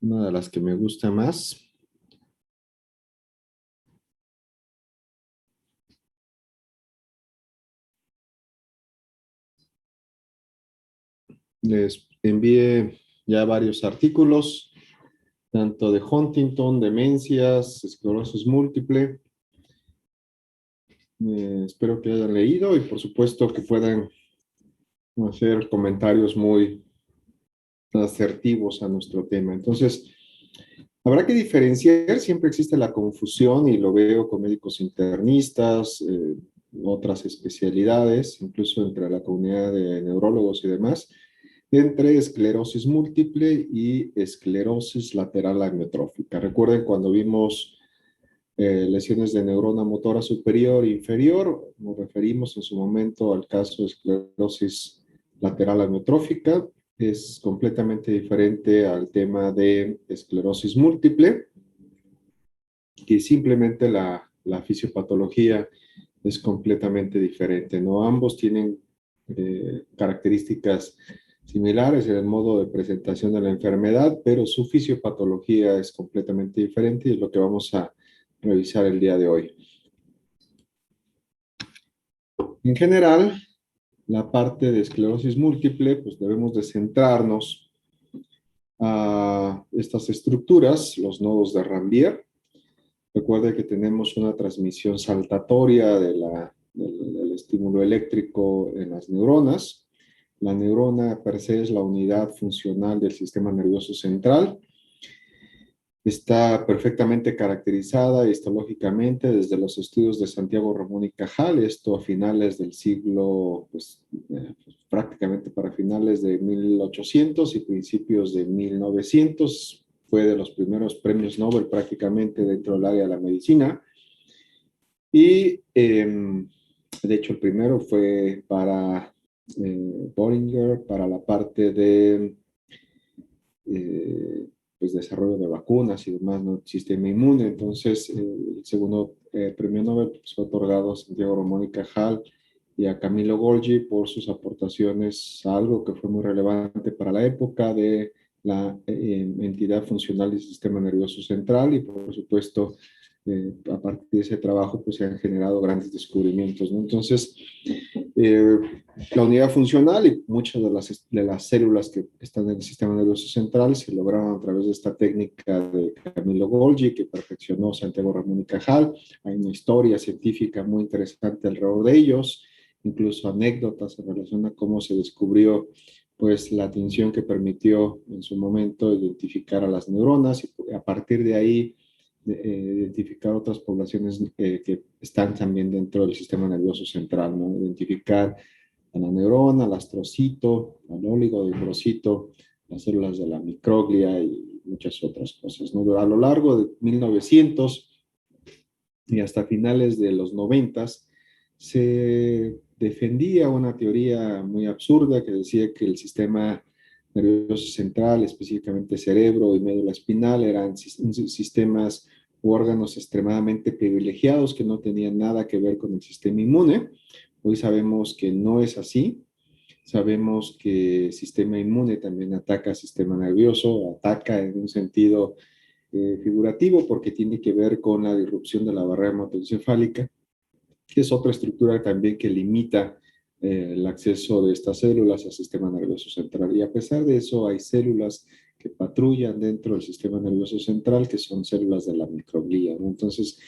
Una de las que me gusta más. Les envié ya varios artículos, tanto de Huntington, demencias, esclerosis múltiple. Espero que hayan leído y por supuesto que puedan hacer comentarios muy asertivos a nuestro tema. Entonces, habrá que diferenciar, siempre existe la confusión y lo veo con médicos internistas, otras especialidades, incluso entre la comunidad de neurólogos y demás, entre esclerosis múltiple y esclerosis lateral amiotrófica. Recuerden cuando vimos lesiones de neurona motora superior e inferior, nos referimos en su momento al caso de esclerosis lateral amiotrófica. Es completamente diferente al tema de esclerosis múltiple, que simplemente la fisiopatología es completamente diferente, ¿no? Ambos tienen características similares en el modo de presentación de la enfermedad, pero su fisiopatología es completamente diferente y es lo que vamos a revisar el día de hoy. En general, la parte de esclerosis múltiple, pues debemos de centrarnos a estas estructuras, los nodos de Ranvier. Recuerde que tenemos una transmisión saltatoria del estímulo eléctrico en las neuronas. La neurona per se es la unidad funcional del sistema nervioso central. Está perfectamente caracterizada histológicamente desde los estudios de Santiago Ramón y Cajal, esto a finales del siglo, prácticamente para finales de 1800 y principios de 1900. Fue de los primeros premios Nobel prácticamente dentro del área de la medicina. Y de hecho el primero fue para Boehringer, para la parte de desarrollo de vacunas y demás, ¿no? Sistema inmune. Entonces, el segundo premio Nobel pues, fue otorgado a Santiago Ramón y Cajal y a Camillo Golgi por sus aportaciones a algo que fue muy relevante para la época de la entidad funcional del sistema nervioso central y por supuesto a partir de ese trabajo pues se han generado grandes descubrimientos, ¿no? Entonces, eh, la unidad funcional y muchas de las células que están en el sistema nervioso central se lograron a través de esta técnica de Camillo Golgi que perfeccionó Santiago Ramón y Cajal. Hay una historia científica muy interesante alrededor de ellos, incluso anécdotas en relación a cómo se descubrió pues la atención que permitió en su momento identificar a las neuronas y a partir de ahí identificar otras poblaciones que están también dentro del sistema nervioso central, ¿no? Identificar a la neurona, al astrocito, al oligodendrocito, las células de la microglia y muchas otras cosas, ¿no? A lo largo de 1900 y hasta finales de los 90 se defendía una teoría muy absurda que decía que el sistema nervioso central, específicamente cerebro y médula espinal, eran sistemas u órganos extremadamente privilegiados que no tenían nada que ver con el sistema inmune. Hoy sabemos que no es así. Sabemos que el sistema inmune también ataca al sistema nervioso, ataca en un sentido figurativo porque tiene que ver con la disrupción de la barrera hematoencefálica, que es otra estructura también que limita el acceso de estas células al sistema nervioso central. Y a pesar de eso, hay células que patrullan dentro del sistema nervioso central, que son células de la microglía, ¿no? Entonces,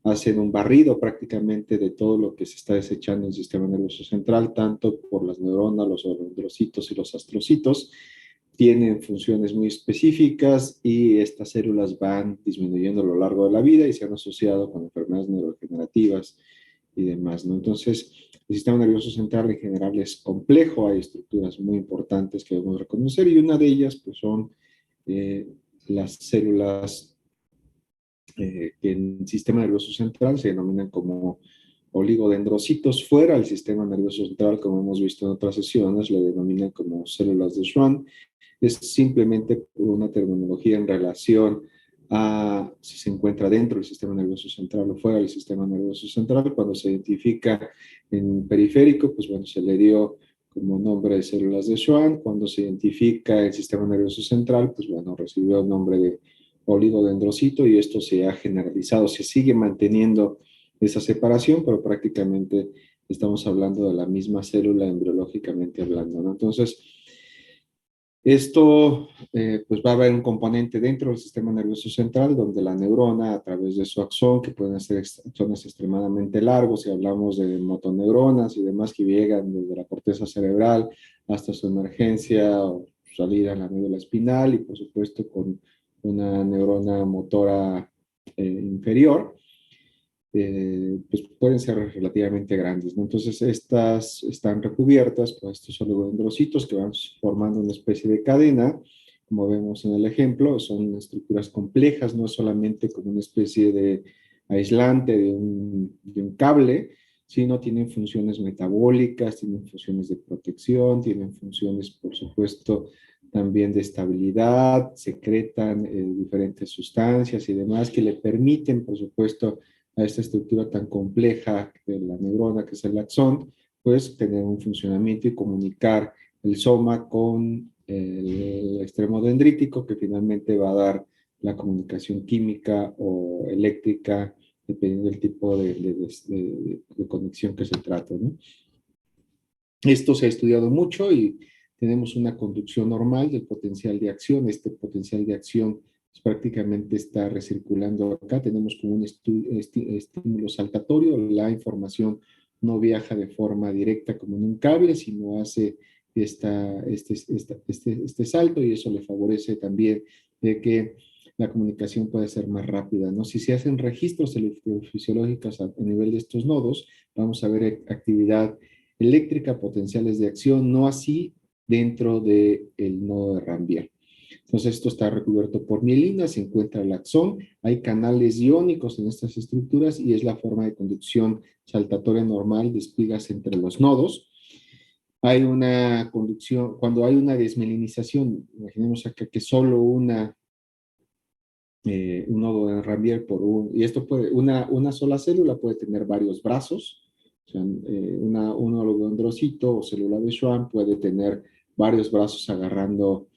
hacen un barrido prácticamente de todo lo que se está desechando en el sistema nervioso central, tanto por las neuronas, los oligodendrocitos y los astrocitos. Tienen funciones muy específicas y estas células van disminuyendo a lo largo de la vida y se han asociado con enfermedades neurodegenerativas y demás, ¿no? Entonces, el sistema nervioso central en general es complejo, hay estructuras muy importantes que debemos reconocer y una de ellas pues, son las células que en el sistema nervioso central se denominan como oligodendrocitos. Fuera del sistema nervioso central, como hemos visto en otras sesiones, le denominan como células de Schwann. Es simplemente una terminología en relación a si se encuentra dentro del sistema nervioso central o fuera del sistema nervioso central. Cuando se identifica en periférico, pues bueno, se le dio como nombre de células de Schwann. Cuando se identifica el sistema nervioso central, pues bueno, recibió el nombre de oligodendrocito y esto se ha generalizado. Se sigue manteniendo esa separación, pero prácticamente estamos hablando de la misma célula embriológicamente hablando, ¿no? Entonces, esto pues va a haber un componente dentro del sistema nervioso central donde la neurona a través de su axón, que pueden ser axones extremadamente largos, si hablamos de motoneuronas y demás que llegan desde la corteza cerebral hasta su emergencia o salida en la médula espinal y por supuesto con una neurona motora inferior, pues pueden ser relativamente grandes, ¿no? Entonces, estas están recubiertas por estos oligodendrocitos que van formando una especie de cadena, como vemos en el ejemplo, son estructuras complejas, no es solamente como una especie de aislante de un cable, sino tienen funciones metabólicas, tienen funciones de protección, tienen funciones, por supuesto, también de estabilidad, secretan diferentes sustancias y demás que le permiten, por supuesto, a esta estructura tan compleja de la neurona que es el axón, pues tener un funcionamiento y comunicar el soma con el extremo dendrítico que finalmente va a dar la comunicación química o eléctrica dependiendo del tipo de conexión que se trate, ¿no? Esto se ha estudiado mucho y tenemos una conducción normal del potencial de acción. Este potencial de acción pues, prácticamente está recirculando acá. Tenemos como un estímulo saltatorio. La información no viaja de forma directa como en un cable, sino hace este salto y eso le favorece también de que la comunicación puede ser más rápida, ¿no? Si se hacen registros electrofisiológicos a nivel de estos nodos, vamos a ver actividad eléctrica, potenciales de acción, no así dentro del nodo de Ranvier. Entonces, esto está recubierto por mielina, se encuentra el axón, hay canales iónicos en estas estructuras y es la forma de conducción saltatoria normal de espigas entre los nodos. Hay una conducción, cuando hay una desmielinización, imaginemos acá que solo un nodo de Ranvier y esto puede, una sola célula puede tener varios brazos, o sea, un oligodendrocito o célula de Schwann puede tener varios brazos agarrando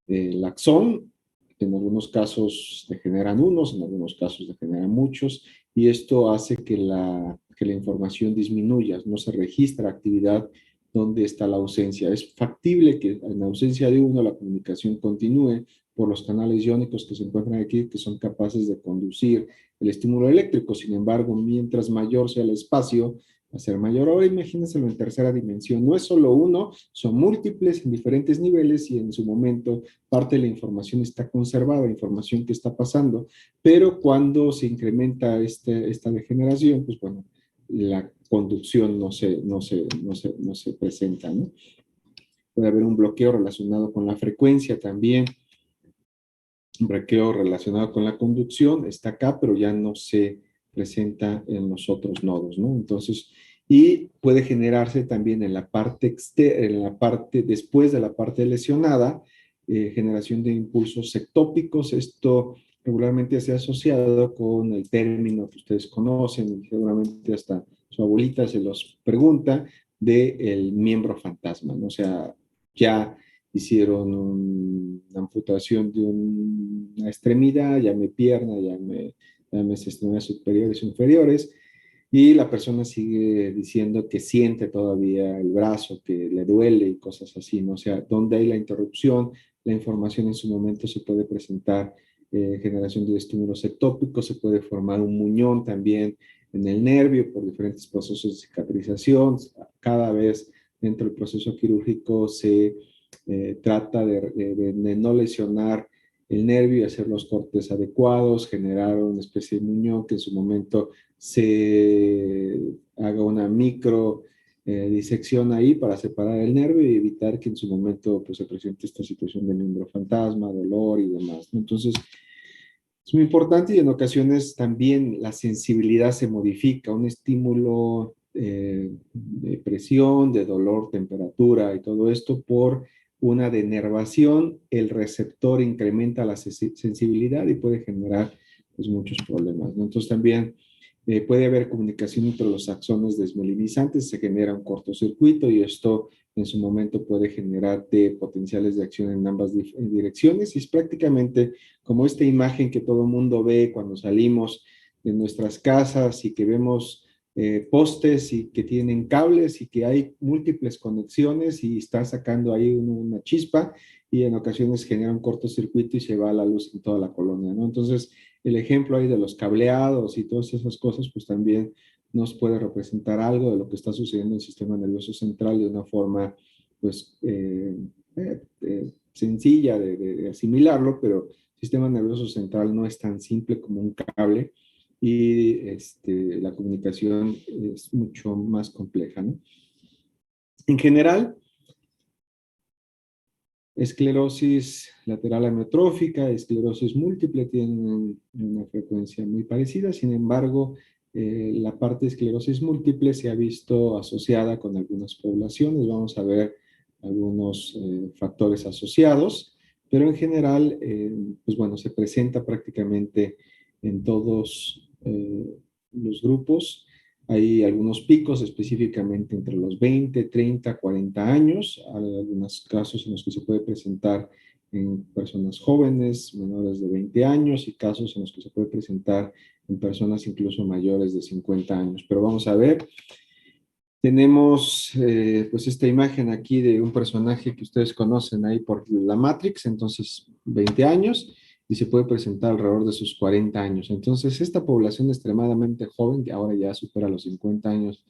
el axón. En algunos casos se generan unos, en algunos casos se generan muchos, y esto hace que la información disminuya, no se registra actividad donde está la ausencia. Es factible que en ausencia de uno la comunicación continúe por los canales iónicos que se encuentran aquí, que son capaces de conducir el estímulo eléctrico. Sin embargo, mientras mayor sea el espacio, va a ser mayor. Ahora imagínenselo en tercera dimensión. No es solo uno, son múltiples en diferentes niveles y en su momento parte de la información está conservada, información que está pasando, pero cuando se incrementa esta degeneración, pues bueno, la conducción no se presenta, ¿no? Puede haber un bloqueo relacionado con la frecuencia también, un bloqueo relacionado con la conducción, está acá, pero ya no se presenta en los otros nodos, ¿no? Entonces, y puede generarse también en la parte externa, en la parte, después de la parte lesionada, generación de impulsos ectópicos. Esto regularmente se ha asociado con el término que ustedes conocen, seguramente hasta su abuelita se los pregunta, del miembro fantasma, ¿no? O sea, ya hicieron una amputación de una extremidad, llame pierna, llame extremidades superiores e inferiores, y la persona sigue diciendo que siente todavía el brazo, que le duele y cosas así, ¿no? O sea, donde hay la interrupción, la información en su momento se puede presentar generación de estímulos ectópicos, se puede formar un muñón también en el nervio por diferentes procesos de cicatrización. Cada vez dentro del proceso quirúrgico se trata de no lesionar el nervio y hacer los cortes adecuados, generar una especie de muñón que en su momento se haga una micro disección ahí para separar el nervio y evitar que en su momento pues, se presente esta situación de miembro fantasma, dolor y demás, ¿no? Entonces, es muy importante y en ocasiones también la sensibilidad se modifica, un estímulo de presión, de dolor, temperatura y todo esto por una denervación, el receptor incrementa la sensibilidad y puede generar pues, muchos problemas, ¿no? Entonces también puede haber comunicación entre los axones desmielinizantes, se genera un cortocircuito y esto en su momento puede generar de potenciales de acción en ambas direcciones. Y es prácticamente como esta imagen que todo mundo ve cuando salimos de nuestras casas y que vemos postes y que tienen cables y que hay múltiples conexiones y está sacando ahí una chispa y en ocasiones genera un cortocircuito y se va la luz en toda la colonia, ¿no? Entonces, el ejemplo ahí de los cableados y todas esas cosas, pues también nos puede representar algo de lo que está sucediendo en el sistema nervioso central de una forma, pues, sencilla de asimilarlo, pero el sistema nervioso central no es tan simple como un cable y la comunicación es mucho más compleja, ¿no? En general, esclerosis lateral amiotrófica, esclerosis múltiple tienen una frecuencia muy parecida, sin embargo, la parte de esclerosis múltiple se ha visto asociada con algunas poblaciones. Vamos a ver algunos factores asociados, pero en general, pues bueno, se presenta prácticamente en todos los grupos. Hay algunos picos específicamente entre los 20, 30, 40 años. Hay algunos casos en los que se puede presentar en personas jóvenes, menores de 20 años, y casos en los que se puede presentar en personas incluso mayores de 50 años. Pero vamos a ver, tenemos pues esta imagen aquí de un personaje que ustedes conocen ahí por la Matrix, entonces 20 años, y se puede presentar alrededor de sus 40 años. Entonces esta población extremadamente joven, que ahora ya supera los 50 años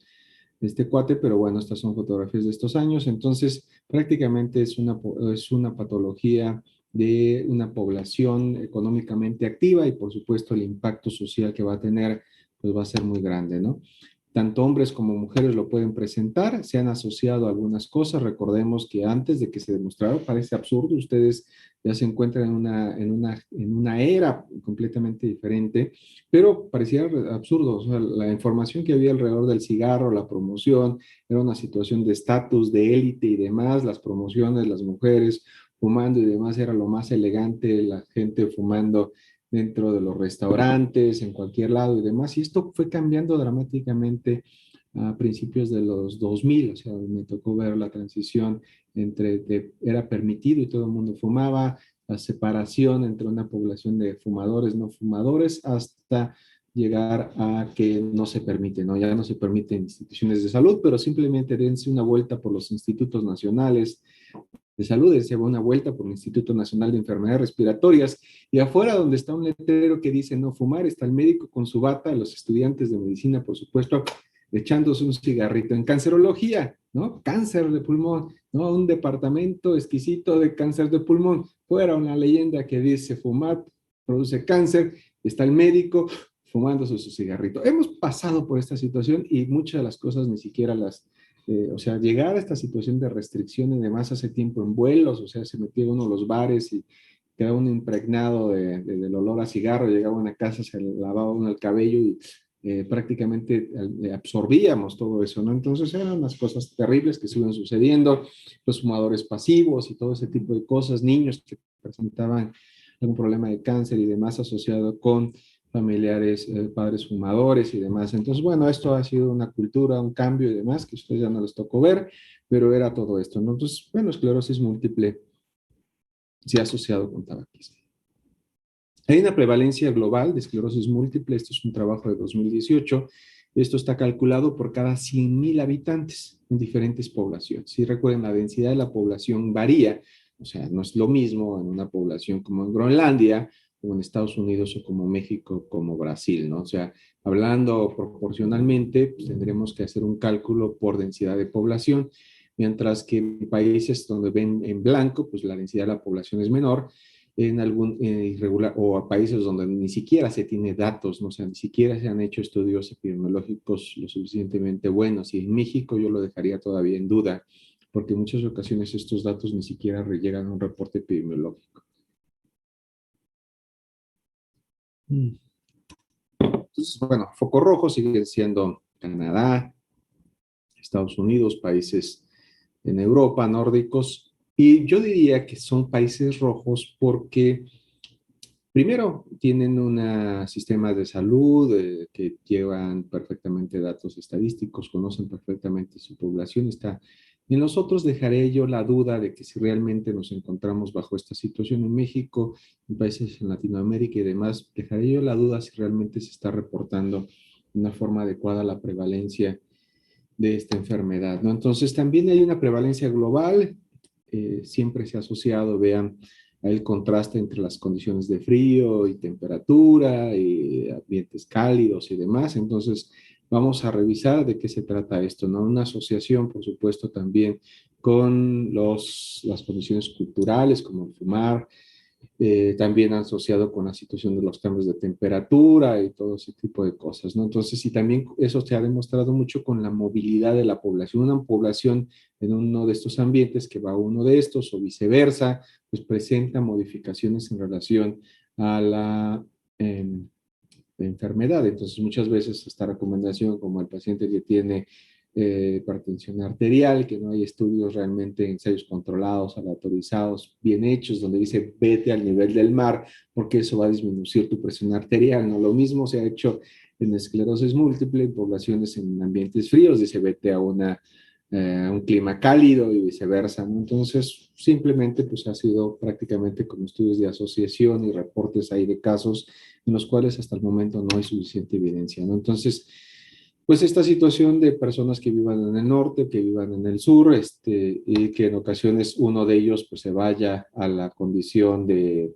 de este cuate, pero bueno, estas son fotografías de estos años, entonces prácticamente es una patología de una población económicamente activa y por supuesto el impacto social que va a tener pues va a ser muy grande, ¿no? Tanto hombres como mujeres lo pueden presentar, se han asociado a algunas cosas. Recordemos que antes de que se demostrara, parece absurdo, ustedes ya se encuentran en una era completamente diferente, pero parecía absurdo. O sea, la información que había alrededor del cigarro, la promoción, era una situación de estatus, de élite y demás. Las promociones, las mujeres fumando y demás era lo más elegante, la gente fumando dentro de los restaurantes, en cualquier lado y demás. Y esto fue cambiando dramáticamente a principios de los 2000, o sea, me tocó ver la transición entre que era permitido y todo el mundo fumaba, la separación entre una población de fumadores, no fumadores, hasta llegar a que no se permite, ¿no? Ya no se permite en instituciones de salud, pero simplemente dense una vuelta por los institutos nacionales de salud, se va una vuelta por el Instituto Nacional de Enfermedades Respiratorias, y afuera donde está un letrero que dice no fumar, está el médico con su bata, los estudiantes de medicina, por supuesto, echándose un cigarrito. En cancerología, ¿no? Cáncer de pulmón, ¿no? Un departamento exquisito de cáncer de pulmón. Fuera una leyenda que dice fumar produce cáncer, está el médico fumándose su cigarrito. Hemos pasado por esta situación y muchas de las cosas ni siquiera o sea, llegar a esta situación de restricción y demás hace tiempo en vuelos, o sea, se metía uno a los bares y quedaba uno impregnado del olor a cigarro, llegaba a una casa, se lavaba uno el cabello y prácticamente absorbíamos todo eso, ¿no? Entonces eran unas cosas terribles que siguen sucediendo, los fumadores pasivos y todo ese tipo de cosas, niños que presentaban algún problema de cáncer y demás asociado con familiares, padres fumadores y demás. Entonces, bueno, esto ha sido una cultura, un cambio y demás que a ustedes ya no les tocó ver, pero era todo esto, ¿no? Entonces, bueno, esclerosis múltiple se ha asociado con tabaquismo. Hay una prevalencia global de esclerosis múltiple, esto es un trabajo de 2018, esto está calculado por cada 100,000 habitantes en diferentes poblaciones. Si recuerden, la densidad de la población varía, o sea, no es lo mismo en una población como en Groenlandia, como en Estados Unidos o como México, como Brasil, ¿no? O sea, hablando proporcionalmente, pues tendremos que hacer un cálculo por densidad de población, mientras que en países donde ven en blanco, pues la densidad de la población es menor, en algún irregular o a países donde ni siquiera se tiene datos, no, o sea, ni siquiera se han hecho estudios epidemiológicos lo suficientemente buenos. Y en México yo lo dejaría todavía en duda, porque en muchas ocasiones estos datos ni siquiera llegan a un reporte epidemiológico. Entonces, bueno, foco rojo sigue siendo Canadá, Estados Unidos, países en Europa, nórdicos, y yo diría que son países rojos porque primero, tienen un sistema de salud que llevan perfectamente datos estadísticos, conocen perfectamente su población, está En los otros dejaré yo la duda de que si realmente nos encontramos bajo esta situación en México, en países en Latinoamérica y demás, dejaré yo la duda si realmente se está reportando de una forma adecuada la prevalencia de esta enfermedad, ¿no? Entonces, también hay una prevalencia global, siempre se ha asociado, vean, el contraste entre las condiciones de frío y temperatura, y ambientes cálidos y demás. Entonces, vamos a revisar de qué se trata esto, ¿no? Una asociación, por supuesto, también con las condiciones culturales, como fumar, también asociado con la situación de los cambios de temperatura y todo ese tipo de cosas, ¿no? Entonces, y también eso se ha demostrado mucho con la movilidad de la población. Una población en uno de estos ambientes que va a uno de estos o viceversa, pues presenta modificaciones en relación a la eh, enfermedad. Entonces, muchas veces esta recomendación, como el paciente que tiene hipertensión arterial, que no hay estudios realmente, ensayos controlados, aleatorizados, bien hechos, donde dice vete al nivel del mar, porque eso va a disminuir tu presión arterial. No, lo mismo se ha hecho en esclerosis múltiple, en poblaciones en ambientes fríos, dice vete a un clima cálido y viceversa, ¿no? Entonces, simplemente pues ha sido prácticamente como estudios de asociación y reportes ahí de casos en los cuales hasta el momento no hay suficiente evidencia, ¿no? Entonces, pues esta situación de personas que vivan en el norte, que vivan en el sur, y que en ocasiones uno de ellos pues se vaya a la condición de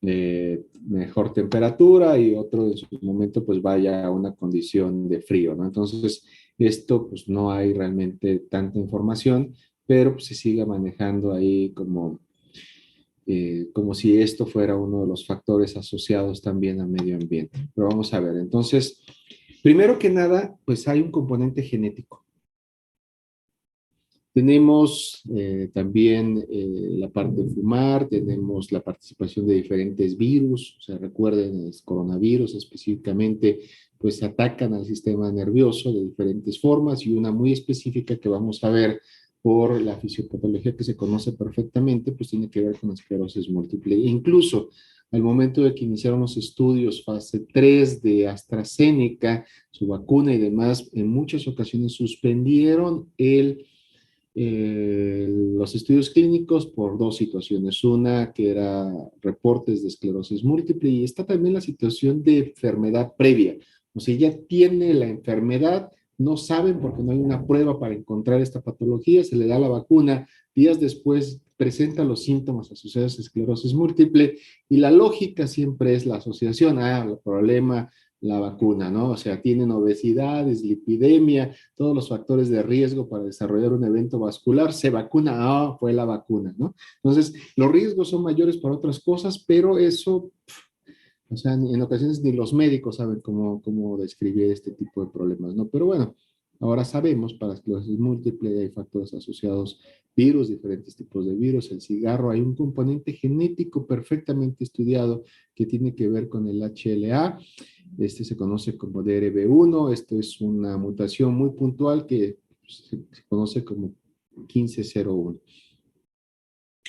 mejor temperatura y otro en su momento pues vaya a una condición de frío, ¿no? Entonces, esto pues no hay realmente tanta información, pero pues, se sigue manejando ahí como si esto fuera uno de los factores asociados también al medio ambiente. Pero vamos a ver, entonces, primero que nada, pues hay un componente genético. Tenemos también la parte de fumar, tenemos la participación de diferentes virus, o sea, recuerden, el coronavirus específicamente, pues atacan al sistema nervioso de diferentes formas y una muy específica que vamos a ver por la fisiopatología que se conoce perfectamente, pues tiene que ver con esclerosis múltiple. E incluso al momento de que iniciaron los estudios fase 3 de AstraZeneca, su vacuna y demás, en muchas ocasiones suspendieron los estudios clínicos por dos situaciones. Una que era reportes de esclerosis múltiple y está también la situación de enfermedad previa. O sea, ya tiene la enfermedad, no saben porque no hay una prueba para encontrar esta patología, se le da la vacuna, días después presenta los síntomas asociados a esclerosis múltiple y la lógica siempre es la asociación, el problema, la vacuna, ¿no? O sea, tienen obesidad, dislipidemia, todos los factores de riesgo para desarrollar un evento vascular, se vacuna, fue la vacuna, ¿no? Entonces, los riesgos son mayores para otras cosas, pero eso, o sea, en ocasiones ni los médicos saben cómo describir este tipo de problemas, ¿no? Pero bueno, ahora sabemos, para esclerosis múltiple hay factores asociados, virus, diferentes tipos de virus, el cigarro, hay un componente genético perfectamente estudiado que tiene que ver con el HLA, se conoce como DRB1, esto es una mutación muy puntual que se conoce como 1501.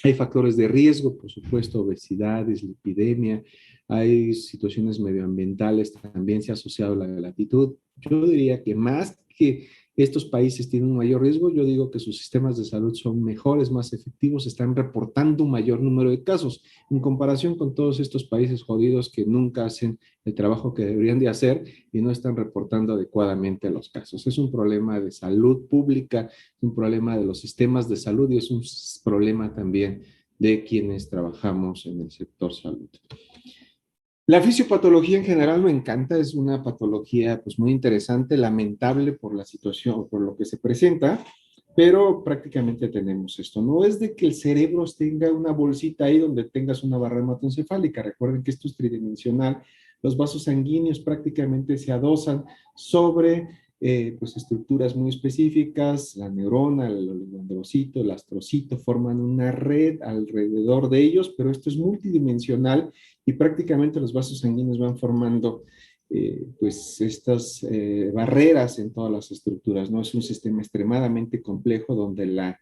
Hay factores de riesgo, por supuesto, obesidad, dislipidemia, hay situaciones medioambientales, también se ha asociado la latitud. Yo diría que más que estos países tienen un mayor riesgo, yo digo que sus sistemas de salud son mejores, más efectivos, están reportando un mayor número de casos en comparación con todos estos países jodidos que nunca hacen el trabajo que deberían de hacer y no están reportando adecuadamente los casos. Es un problema de salud pública, es un problema de los sistemas de salud y es un problema también de quienes trabajamos en el sector salud. La fisiopatología en general me encanta, es una patología pues muy interesante, lamentable por la situación, por lo que se presenta, pero prácticamente tenemos esto. No es de que el cerebro tenga una bolsita ahí donde tengas una barra hematoencefálica. Recuerden que esto es tridimensional. Los vasos sanguíneos prácticamente se adosan sobre pues estructuras muy específicas, la neurona, el oligodendrocito, el astrocito, forman una red alrededor de ellos, pero esto es multidimensional y prácticamente los vasos sanguíneos van formando pues estas barreras en todas las estructuras, ¿no? Es un sistema extremadamente complejo donde la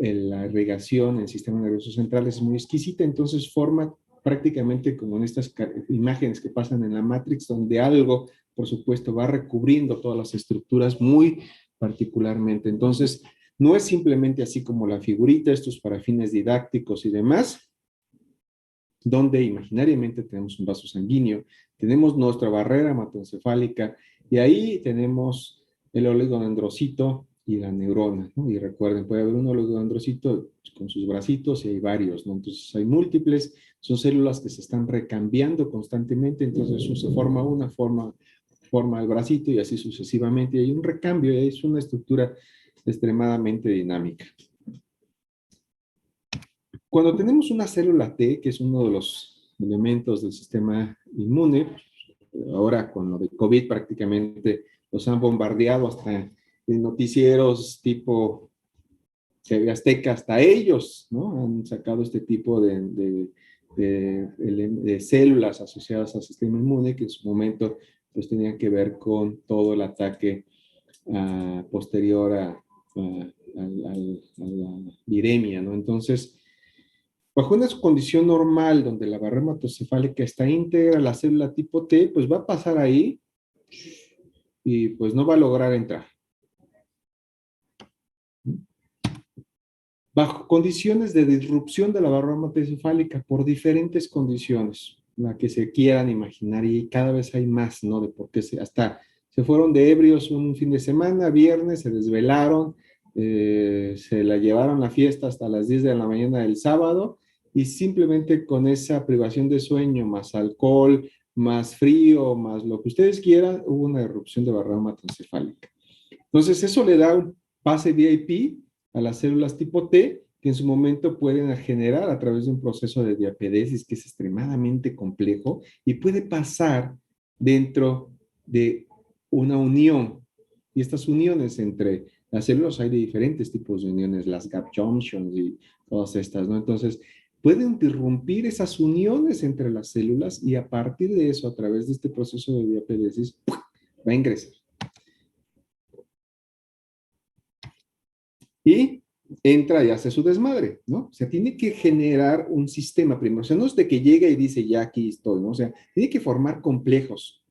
irrigación en el sistema nervioso central es muy exquisita, entonces forma prácticamente como en estas imágenes que pasan en la Matrix, donde algo, por supuesto, va recubriendo todas las estructuras muy particularmente. Entonces, No es simplemente así como la figurita, esto es para fines didácticos y demás, donde imaginariamente tenemos un vaso sanguíneo, tenemos nuestra barrera hematoencefálica y ahí tenemos el oligodendrocito y la neurona, ¿no? Y recuerden, puede haber un oligodendrocito con sus bracitos y hay varios, ¿no? Entonces hay múltiples, son células que se están recambiando constantemente, entonces eso se forma una forma el bracito y así sucesivamente. Y hay un recambio, y es una estructura extremadamente dinámica. Cuando tenemos una célula T, que es uno de los elementos del sistema inmune, ahora con lo de COVID prácticamente los han bombardeado hasta en noticieros tipo TV Azteca, hasta ellos, ¿no? Han sacado este tipo de células asociadas al sistema inmune que en su momento pues tenían que ver con todo el ataque posterior a la viremia, ¿no? Entonces, bajo una condición normal donde la barrera hematocefálica está íntegra, la célula tipo T, pues va a pasar ahí y pues no va a lograr entrar. Bajo condiciones de disrupción de la barrera hematocefálica por diferentes condiciones, la que se quieran imaginar, y cada vez hay más, ¿no? De por qué hasta se fueron de ebrios un fin de semana, viernes, se desvelaron, se la llevaron a la fiesta hasta las 10 de la mañana del sábado, y simplemente con esa privación de sueño, más alcohol, más frío, más lo que ustedes quieran, hubo una erupción de barrera hematoencefálica. Entonces, eso le da un pase VIP a las células tipo T, que en su momento pueden generar a través de un proceso de diapedesis que es extremadamente complejo y puede pasar dentro de una unión. Y estas uniones entre las células, hay de diferentes tipos de uniones, las gap junctions y todas estas, ¿no? Entonces, pueden interrumpir esas uniones entre las células y a partir de eso, a través de este proceso de diapedesis, va a ingresar. Y entra y hace su desmadre, ¿no? O sea, tiene que generar un sistema primero. O sea, no es de que llega y dice, ya aquí estoy, ¿no? O sea, tiene que formar complejos,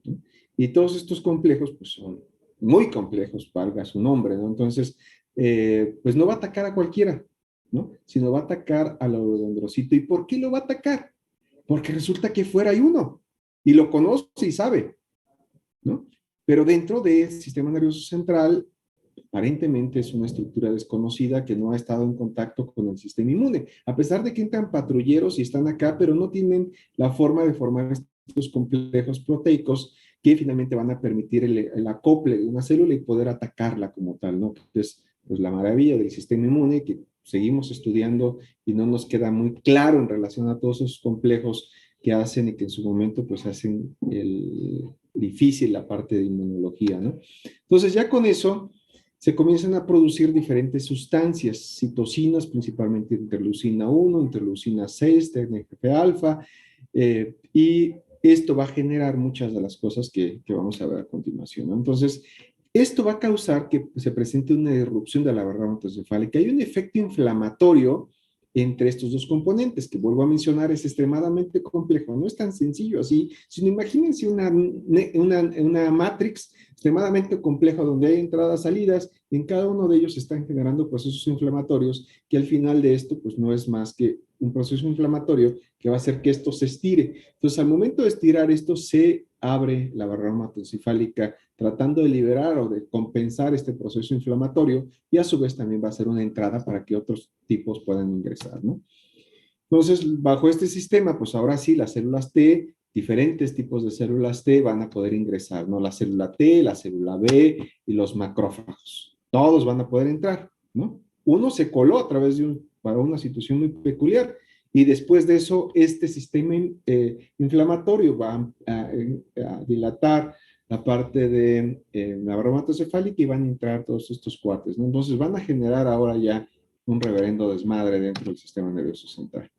¿no? Y todos estos complejos, pues son muy complejos, valga su nombre, ¿no? Entonces, pues no va a atacar a cualquiera, ¿no? Sino va a atacar al oligodendrocito. ¿Y por qué lo va a atacar? Porque resulta que fuera hay uno y lo conoce y sabe, ¿no? Pero dentro del sistema nervioso central aparentemente es una estructura desconocida que no ha estado en contacto con el sistema inmune, a pesar de que entran patrulleros y están acá, pero no tienen la forma de formar estos complejos proteicos que finalmente van a permitir el acople de una célula y poder atacarla como tal, ¿no? Entonces, pues la maravilla del sistema inmune que seguimos estudiando y no nos queda muy claro en relación a todos esos complejos que hacen y que en su momento pues hacen difícil la parte de inmunología, ¿no? Entonces ya con eso se comienzan a producir diferentes sustancias, citocinas, principalmente interleucina 1, interleucina 6, TNF-alfa, y esto va a generar muchas de las cosas que vamos a ver a continuación, ¿no? Entonces, esto va a causar que se presente una irrupción de la barrera hematoencefálica. Hay un efecto inflamatorio entre estos dos componentes, que vuelvo a mencionar, es extremadamente complejo. No es tan sencillo así, sino imagínense una matrix extremadamente compleja donde hay entradas, salidas, y en cada uno de ellos se están generando procesos inflamatorios que al final de esto pues no es más que un proceso inflamatorio que va a hacer que esto se estire. Entonces, al momento de estirar esto, se abre la barrera hematoencefálica tratando de liberar o de compensar este proceso inflamatorio y a su vez también va a ser una entrada para que otros tipos puedan ingresar, ¿no? Entonces, bajo este sistema, pues ahora sí, las células T, diferentes tipos de células T van a poder ingresar, ¿no? La célula T, la célula B y los macrófagos. Todos van a poder entrar, ¿no? Uno se coló a través de para una situación muy peculiar y después de eso, este sistema inflamatorio va a dilatar la parte de la barrera hematoencefálica y van a entrar todos estos cuates, ¿no? Entonces van a generar ahora ya un reverendo desmadre dentro del sistema nervioso central.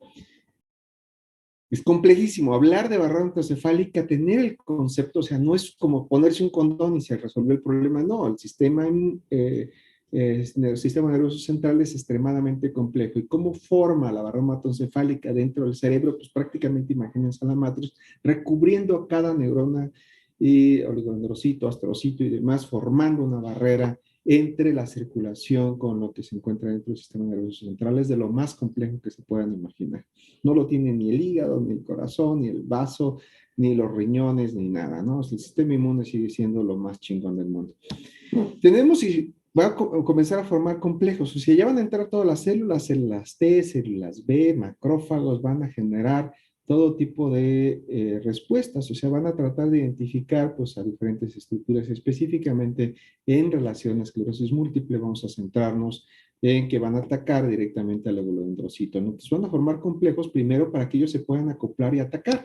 Es complejísimo hablar de barrera hematoencefálica, tener el concepto, o sea, no es como ponerse un condón y se resolvió el problema, no, el sistema nervioso central es extremadamente complejo. ¿Y cómo forma la barrera hematoencefálica dentro del cerebro? Pues prácticamente imagínense a la matriz recubriendo a cada neurona y oligodendrocito, astrocito y demás, formando una barrera entre la circulación con lo que se encuentra dentro del sistema nervioso central. Es de lo más complejo que se puedan imaginar. No lo tiene ni el hígado, ni el corazón, ni el vaso, ni los riñones, ni nada, ¿no? O sea, el sistema inmune sigue siendo lo más chingón del mundo. Tenemos y va a comenzar a formar complejos. O sea, ya van a entrar todas las células T, células B, macrófagos, van a generar todo tipo de respuestas. O sea, van a tratar de identificar pues, a diferentes estructuras, específicamente en relación a esclerosis múltiple. Vamos a centrarnos en que van a atacar directamente al lóbulo dendrocito, ¿no? Entonces van a formar complejos primero para que ellos se puedan acoplar y atacar,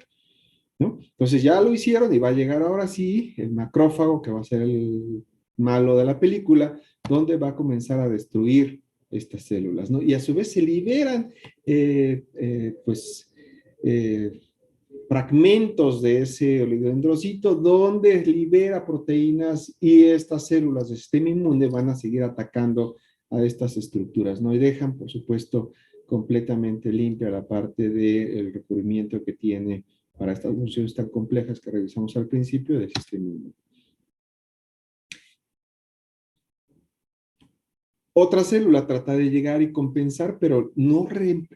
¿no? Entonces ya lo hicieron y va a llegar ahora sí el macrófago, que va a ser el malo de la película, donde va a comenzar a destruir estas células, ¿no? Y a su vez se liberan, fragmentos de ese oligodendrocito donde libera proteínas y estas células del sistema inmune van a seguir atacando a estas estructuras, ¿no? Y dejan, por supuesto, completamente limpia la parte del recubrimiento que tiene para estas funciones tan complejas que revisamos al principio del sistema inmune. Otra célula trata de llegar y compensar, pero no,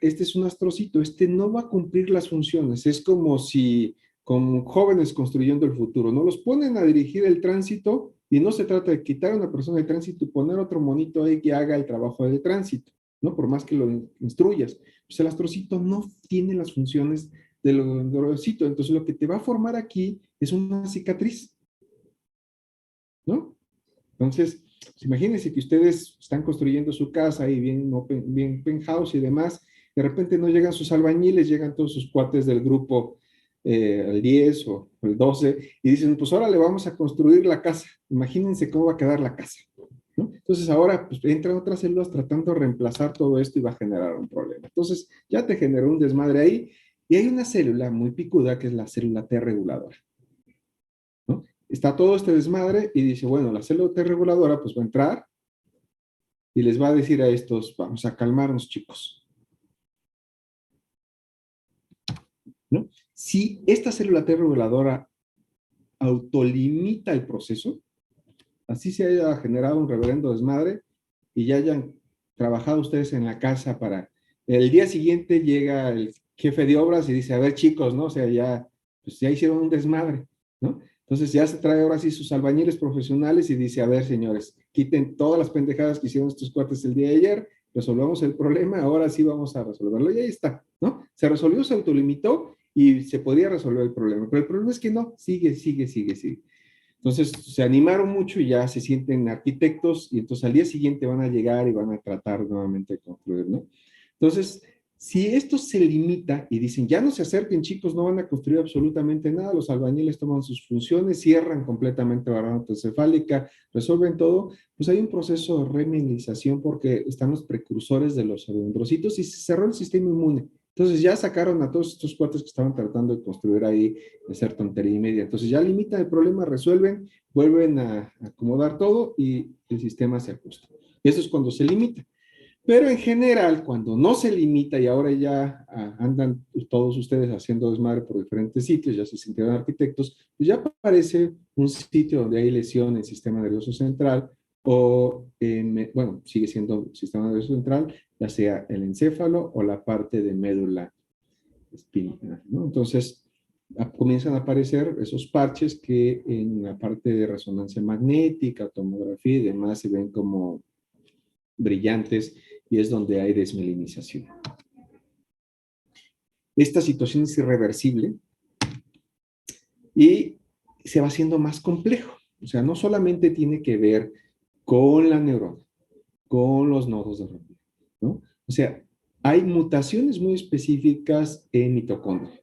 este es un astrocito, este no va a cumplir las funciones. Es como si, como jóvenes construyendo el futuro, ¿no? Los ponen a dirigir el tránsito y no se trata de quitar a una persona de tránsito y poner otro monito ahí que haga el trabajo de tránsito, ¿no? Por más que lo instruyas. Pues el astrocito no tiene las funciones del astrocito, entonces lo que te va a formar aquí es una cicatriz, ¿no? Entonces, pues imagínense que ustedes están construyendo su casa ahí bien penthouse y demás, de repente no llegan sus albañiles, llegan todos sus cuates del grupo, el 10 o el 12, y dicen, pues ahora le vamos a construir la casa. Imagínense cómo va a quedar la casa, ¿no? Entonces ahora pues, entran otras células tratando de reemplazar todo esto y va a generar un problema. Entonces ya te generó un desmadre ahí, y hay una célula muy picuda que es la célula T reguladora, ¿no? Está todo este desmadre y dice, bueno, la célula T reguladora pues va a entrar y les va a decir a estos, vamos a calmarnos, chicos, ¿no? Si esta célula T reguladora autolimita el proceso, así se haya generado un reverendo desmadre y ya hayan trabajado ustedes en la casa para el día siguiente llega el jefe de obras y dice, a ver chicos, ¿no? O sea, ya, pues ya hicieron un desmadre, ¿no? Entonces ya se trae ahora sí sus albañiles profesionales y dice, a ver señores, quiten todas las pendejadas que hicieron estos cuates el día de ayer, resolvamos el problema, ahora sí vamos a resolverlo. Y ahí está, ¿no? Se resolvió, se autolimitó y se podía resolver el problema. Pero el problema es que no, sigue. Entonces se animaron mucho y ya se sienten arquitectos y entonces al día siguiente van a llegar y van a tratar nuevamente de construir, ¿no? Entonces, si esto se limita y dicen, ya no se acerquen chicos, no van a construir absolutamente nada, los albañiles toman sus funciones, cierran completamente la barra encefálica, resuelven todo, pues hay un proceso de reminización porque están los precursores de los dendrocitos y se cerró el sistema inmune. Entonces ya sacaron a todos estos cuates que estaban tratando de construir ahí, de hacer tontería y media. Entonces ya limitan el problema, resuelven, vuelven a acomodar todo y el sistema se ajusta. Y eso es cuando se limita. Pero en general, cuando no se limita y ahora ya andan todos ustedes haciendo desmadre por diferentes sitios, ya se sintieron arquitectos, pues ya aparece un sitio donde hay lesión en el sistema nervioso central o, bueno, sigue siendo sistema nervioso central, ya sea el encéfalo o la parte de médula espinal, ¿no? Entonces, comienzan a aparecer esos parches que en la parte de resonancia magnética, tomografía y demás se ven como brillantes y es donde hay desmelinización. Esta situación es irreversible y se va haciendo más complejo. O sea, no solamente tiene que ver con la neurona, con los nodos de Rodin, ¿no? O sea, hay mutaciones muy específicas en mitocondria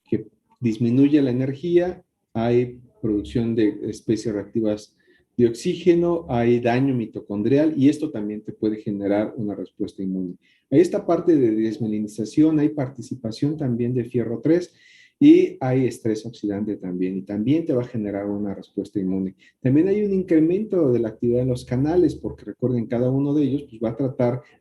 que disminuye la energía, hay producción de especies reactivas de oxígeno, hay daño mitocondrial y esto también te puede generar una respuesta inmune. Hay esta parte de desmelinización, hay participación también de fierro 3 Y hay estrés oxidante también, y también te va a generar una respuesta inmune. También hay un incremento de la actividad de los canales, porque recuerden, cada uno de ellos pues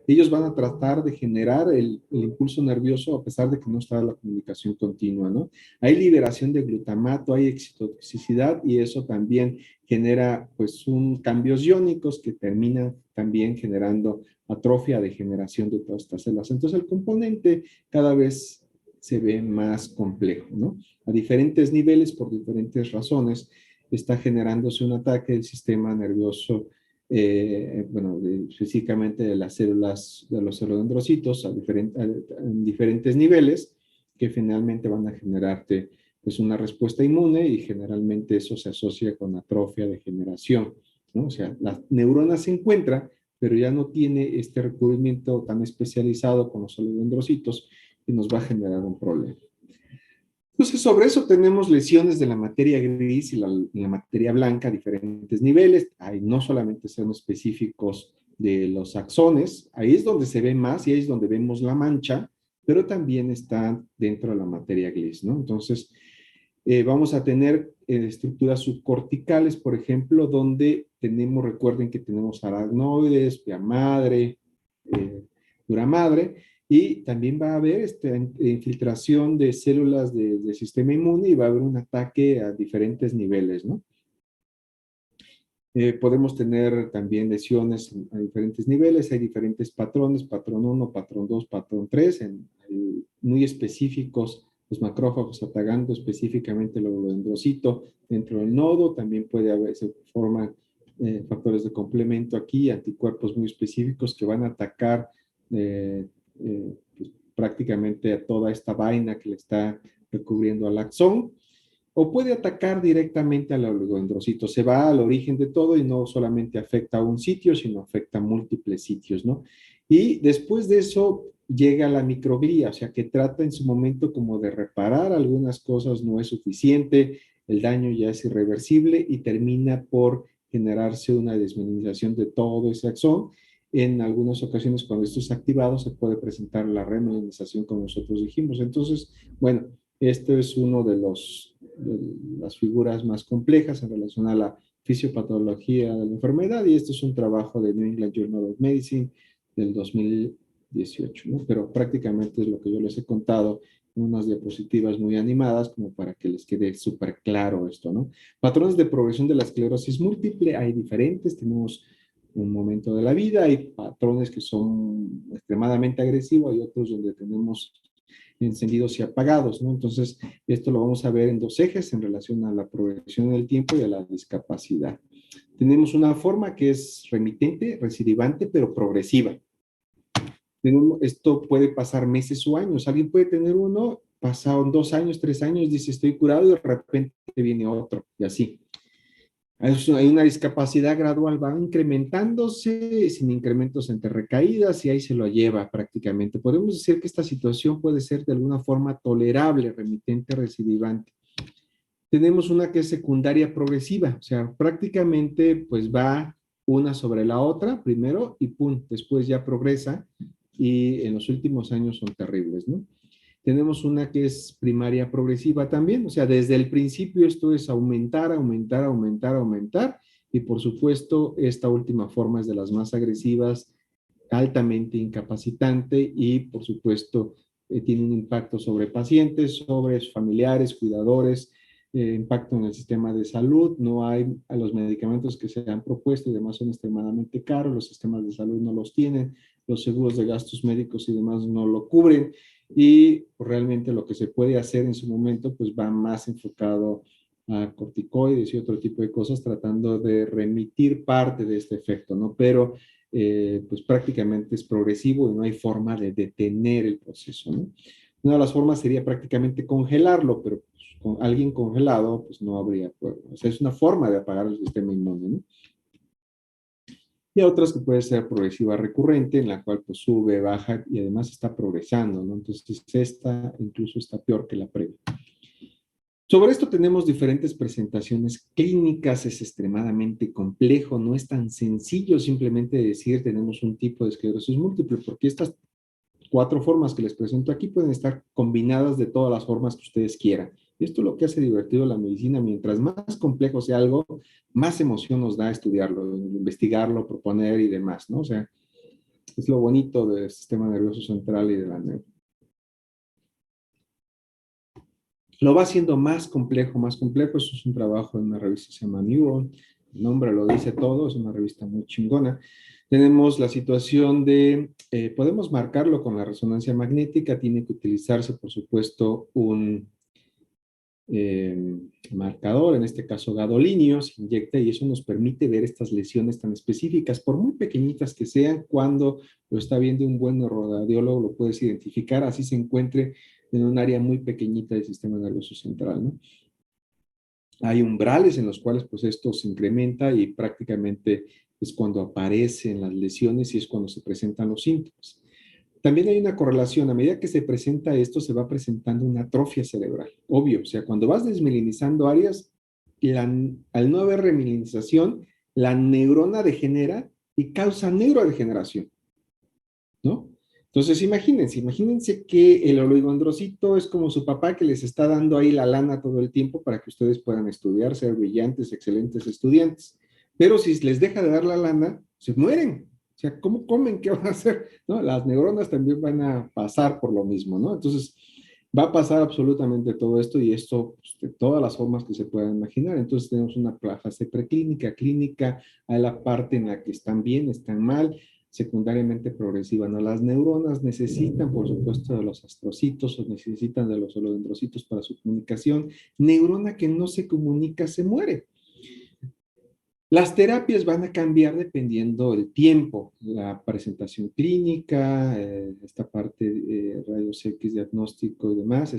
ellos van a tratar de generar el impulso nervioso a pesar de que no está la comunicación continua, ¿no? Hay liberación de glutamato, hay excitotoxicidad, y eso también genera pues cambios iónicos que terminan también generando atrofia, degeneración de todas estas células. Entonces el componente cada vez se ve más complejo, ¿no? A diferentes niveles, por diferentes razones, está generándose un ataque del sistema nervioso, bueno, específicamente de las células, de los celodendrocitos en diferentes niveles, que finalmente van a generarte pues una respuesta inmune, y generalmente eso se asocia con atrofia, degeneración, ¿no? O sea, la neurona se encuentra, pero ya no tiene este recubrimiento tan especializado con los celodendrocitos, y nos va a generar un problema. Entonces, sobre eso tenemos lesiones de la materia gris y la materia blanca a diferentes niveles. Hay no solamente son específicos de los axones, ahí es donde se ve más y ahí es donde vemos la mancha, pero también están dentro de la materia gris, ¿no? Entonces, vamos a tener estructuras subcorticales, por ejemplo, donde recuerden que tenemos aracnoides, pia madre, dura madre, y también va a haber infiltración de células del sistema inmune, y va a haber un ataque a diferentes niveles, ¿no? Podemos tener también lesiones a diferentes niveles, hay diferentes patrones, patrón 1, patrón 2, patrón 3, muy específicos, los macrófagos atacando específicamente el oligodendrocito dentro del nodo. También se forman factores de complemento aquí, anticuerpos muy específicos que van a atacar pues, prácticamente a toda esta vaina que le está recubriendo al axón, o puede atacar directamente al oligodendrocito. Se va al origen de todo y no solamente afecta a un sitio, sino afecta a múltiples sitios, ¿no? Y después de eso llega la microglía, o sea, que trata en su momento como de reparar algunas cosas, no es suficiente, el daño ya es irreversible y termina por generarse una desmineralización de todo ese axón. En algunas ocasiones, cuando esto es activado, se puede presentar la remilinización, como nosotros dijimos. Entonces, bueno, esto es uno de las figuras más complejas en relación a la fisiopatología de la enfermedad, y este es un trabajo de New England Journal of Medicine del 2018, ¿no? Pero prácticamente es lo que yo les he contado, unas diapositivas muy animadas como para que les quede súper claro esto, ¿no? Patrones de progresión de la esclerosis múltiple, hay diferentes, tenemos un momento de la vida, hay patrones que son extremadamente agresivos, hay otros donde tenemos encendidos y apagados, ¿no? Entonces, esto lo vamos a ver en dos ejes en relación a la progresión del tiempo y a la discapacidad. Tenemos una forma que es remitente, recidivante, pero progresiva. Esto puede pasar meses o años. Alguien puede tener uno, pasaron 2 años, 3 años, dice estoy curado, y de repente viene otro, y así. Hay una discapacidad gradual, va incrementándose sin incrementos entre recaídas, y ahí se lo lleva prácticamente. Podemos decir que esta situación puede ser de alguna forma tolerable, remitente, recidivante. Tenemos una que es secundaria progresiva, o sea, prácticamente pues va una sobre la otra primero y pum, después ya progresa, y en los últimos años son terribles, ¿no? Tenemos una que es primaria progresiva también, o sea, desde el principio esto es aumentar, aumentar, aumentar, aumentar, y por supuesto esta última forma es de las más agresivas, altamente incapacitante, y por supuesto tiene un impacto sobre pacientes, sobre familiares, cuidadores, impacto en el sistema de salud. No hay, a los medicamentos que se han propuesto y demás son extremadamente caros, los sistemas de salud no los tienen, los seguros de gastos médicos y demás no lo cubren, y realmente lo que se puede hacer en su momento pues va más enfocado a corticoides y otro tipo de cosas, tratando de remitir parte de este efecto, ¿no? Pero pues prácticamente es progresivo y no hay forma de detener el proceso, ¿no? Una de las formas sería prácticamente congelarlo, pero pues, con alguien congelado pues no habría, pues, o sea, es una forma de apagar el sistema inmune, ¿no? Y otras que puede ser progresiva recurrente, en la cual pues sube, baja y además está progresando, ¿no? Entonces esta incluso está peor que la previa. Sobre esto tenemos diferentes presentaciones clínicas, es extremadamente complejo, no es tan sencillo simplemente decir tenemos un tipo de esclerosis múltiple, porque estas 4 formas que les presento aquí pueden estar combinadas de todas las formas que ustedes quieran. Y esto es lo que hace divertido la medicina. Mientras más complejo sea algo, más emoción nos da estudiarlo, investigarlo, proponer y demás, ¿no? O sea, es lo bonito del sistema nervioso central y de la neuro. Lo va haciendo más complejo, más complejo. Eso es un trabajo en una revista que se llama Neuron. El nombre lo dice todo, es una revista muy chingona. Tenemos la situación de, podemos marcarlo con la resonancia magnética, tiene que utilizarse, por supuesto, un marcador, en este caso gadolinio, se inyecta y eso nos permite ver estas lesiones tan específicas, por muy pequeñitas que sean, cuando lo está viendo un buen neuroradiólogo lo puedes identificar, así se encuentre en un área muy pequeñita del sistema nervioso central, ¿no? Hay umbrales en los cuales pues esto se incrementa y prácticamente es cuando aparecen las lesiones y es cuando se presentan los síntomas. También hay una correlación, a medida que se presenta esto, se va presentando una atrofia cerebral, obvio, o sea, cuando vas desmielinizando áreas, al no haber remilinización, la neurona degenera y causa neurodegeneración, ¿no? Entonces, imagínense que el oligodendrocito es como su papá que les está dando ahí la lana todo el tiempo para que ustedes puedan estudiar, ser brillantes, excelentes estudiantes. Pero si les deja de dar la lana, se mueren. O sea, ¿cómo comen? ¿Qué van a hacer? ¿No? Las neuronas también van a pasar por lo mismo, ¿no? Entonces, va a pasar absolutamente todo esto y esto pues, de todas las formas que se puedan imaginar. Entonces, tenemos una fase preclínica, clínica, hay la parte en la que están bien, están mal, secundariamente progresiva, ¿no? Las neuronas necesitan, por supuesto, de los astrocitos o necesitan de los oligodendrocitos para su comunicación. Neurona que no se comunica se muere. Las terapias van a cambiar dependiendo del tiempo, la presentación clínica, esta parte de rayos X diagnóstico y demás,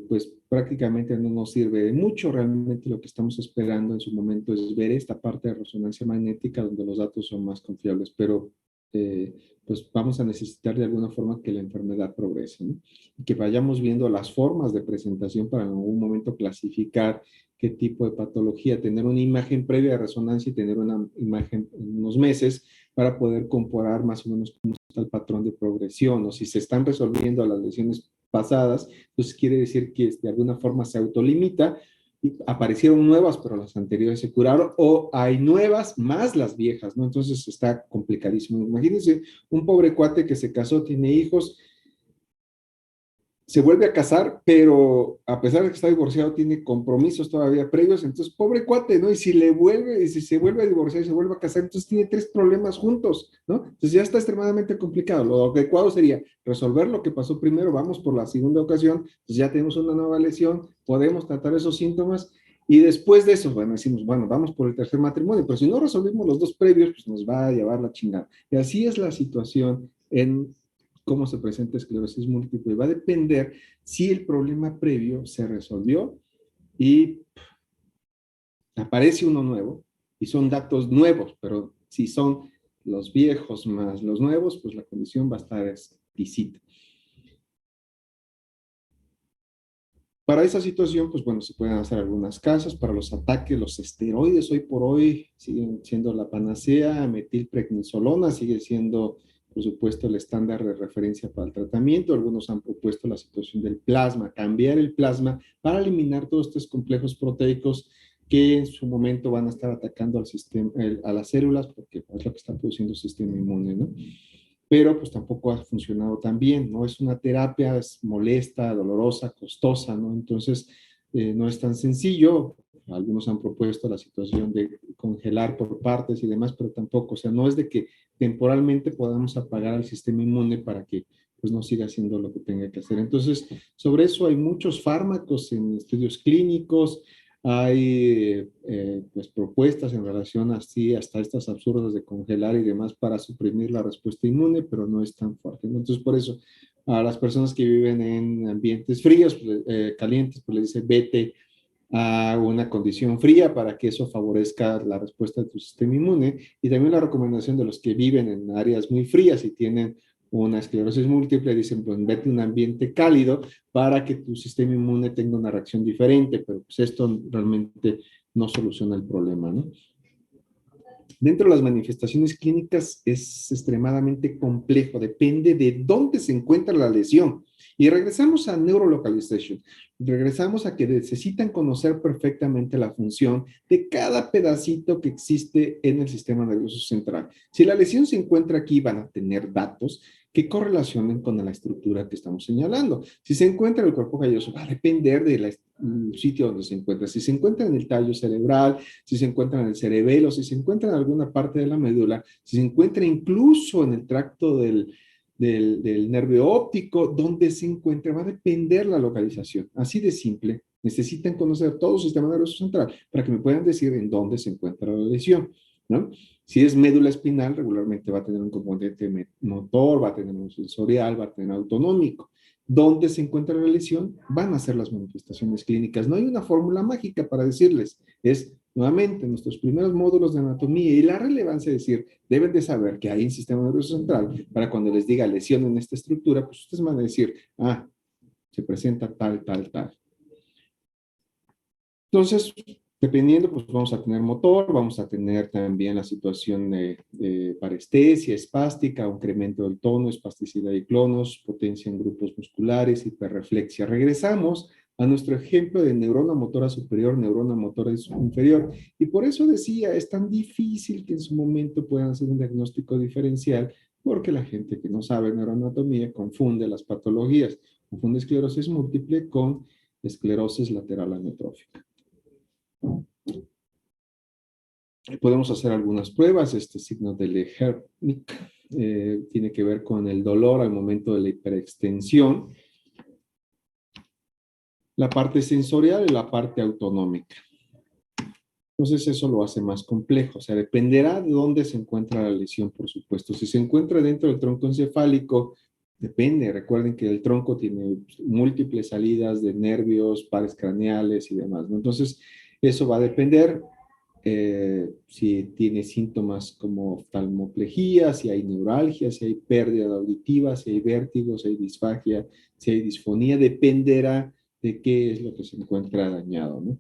pues prácticamente no nos sirve de mucho. Realmente lo que estamos esperando en su momento es ver esta parte de resonancia magnética donde los datos son más confiables, pero pues vamos a necesitar de alguna forma que la enfermedad progrese, ¿no? Y que vayamos viendo las formas de presentación para en algún momento clasificar qué tipo de patología, tener una imagen previa de resonancia y tener una imagen en unos meses para poder comparar más o menos cómo está el patrón de progresión o si se están resolviendo las lesiones pasadas, entonces quiere decir que de alguna forma se autolimita y aparecieron nuevas, pero las anteriores se curaron, o hay nuevas más las viejas, ¿no? Entonces está complicadísimo. Imagínense un pobre cuate que se casó, tiene hijos, se vuelve a casar, pero a pesar de que está divorciado, tiene compromisos todavía previos, entonces, pobre cuate, ¿no? Y si se vuelve a divorciar y se vuelve a casar, entonces tiene 3 problemas juntos, ¿no? Entonces ya está extremadamente complicado. Lo adecuado sería resolver lo que pasó primero, vamos por la segunda ocasión, pues ya tenemos una nueva lesión, podemos tratar esos síntomas, y después de eso, bueno, decimos, bueno, vamos por el tercer matrimonio, pero si no resolvimos los 2 previos, pues nos va a llevar la chingada. Y así es la situación en cómo se presenta esclerosis múltiple. Va a depender si el problema previo se resolvió y aparece uno nuevo y son datos nuevos, pero si son los viejos más los nuevos, pues la condición va a estar exquisita. Para esa situación, pues bueno, se pueden hacer algunas casas para los ataques. Los esteroides hoy por hoy siguen siendo la panacea. Metilprednisolona sigue siendo, por supuesto, el estándar de referencia para el tratamiento. Algunos han propuesto la situación del plasma, cambiar el plasma para eliminar todos estos complejos proteicos que en su momento van a estar atacando al sistema, a las células, porque es lo que está produciendo el sistema inmune, ¿no? Pero pues tampoco ha funcionado tan bien, ¿no? Es una terapia, es molesta, dolorosa, costosa, ¿no? Entonces, no es tan sencillo. Algunos han propuesto la situación de congelar por partes y demás, pero tampoco, o sea, no es de que temporalmente podamos apagar al sistema inmune para que pues no siga haciendo lo que tenga que hacer. Entonces, sobre eso hay muchos fármacos en estudios clínicos, hay pues propuestas en relación así hasta estas absurdas de congelar y demás para suprimir la respuesta inmune, pero no es tan fuerte, ¿no? Entonces, por eso, a las personas que viven en ambientes fríos, calientes, pues les dice vete a una condición fría para que eso favorezca la respuesta de tu sistema inmune. Y también la recomendación de los que viven en áreas muy frías y tienen una esclerosis múltiple, dicen, pues vete a un ambiente cálido para que tu sistema inmune tenga una reacción diferente, pero pues esto realmente no soluciona el problema, ¿no? Dentro de las manifestaciones clínicas es extremadamente complejo, depende de dónde se encuentra la lesión. Y regresamos a neurolocalization, regresamos a que necesitan conocer perfectamente la función de cada pedacito que existe en el sistema nervioso central. Si la lesión se encuentra aquí, van a tener datos que correlacionen con la estructura que estamos señalando. Si se encuentra en el cuerpo calloso, va a depender del sitio donde se encuentra. Si se encuentra en el tallo cerebral, si se encuentra en el cerebelo, si se encuentra en alguna parte de la médula, si se encuentra incluso en el tracto del nervio óptico, donde se encuentra, va a depender la localización. Así de simple. Necesitan conocer todo el sistema nervioso central para que me puedan decir en dónde se encuentra la lesión, ¿no? Si es médula espinal, regularmente va a tener un componente motor, va a tener un sensorial, va a tener autonómico. ¿Dónde se encuentra la lesión? Van a ser las manifestaciones clínicas. No hay una fórmula mágica para decirles. Es, nuevamente, nuestros primeros módulos de anatomía y la relevancia de decir, deben de saber que hay un sistema nervioso central para cuando les diga lesión en esta estructura, pues ustedes van a decir, ah, se presenta tal, tal, tal. Entonces, dependiendo, pues vamos a tener motor, vamos a tener también la situación de parestesia, espástica, incremento del tono, espasticidad y clonos, potencia en grupos musculares, hiperreflexia. Regresamos a nuestro ejemplo de neurona motora superior, neurona motora inferior. Y por eso decía, es tan difícil que en su momento puedan hacer un diagnóstico diferencial, porque la gente que no sabe neuroanatomía confunde las patologías, confunde esclerosis múltiple con esclerosis lateral amiotrófica. Podemos hacer algunas pruebas. Este signo de Leyernik tiene que ver con el dolor al momento de la hiperextensión, la parte sensorial y la parte autonómica. Entonces eso lo hace más complejo. O sea, dependerá de dónde se encuentra la lesión, por supuesto. Si se encuentra dentro del tronco encefálico, depende. Recuerden que el tronco tiene múltiples salidas de nervios, pares craneales y demás, ¿no? Entonces, eso va a depender. Si tiene síntomas como oftalmoplejía, si hay neuralgia, si hay pérdida auditiva, si hay vértigo, si hay disfagia, si hay disfonía, dependerá de qué es lo que se encuentra dañado, ¿no?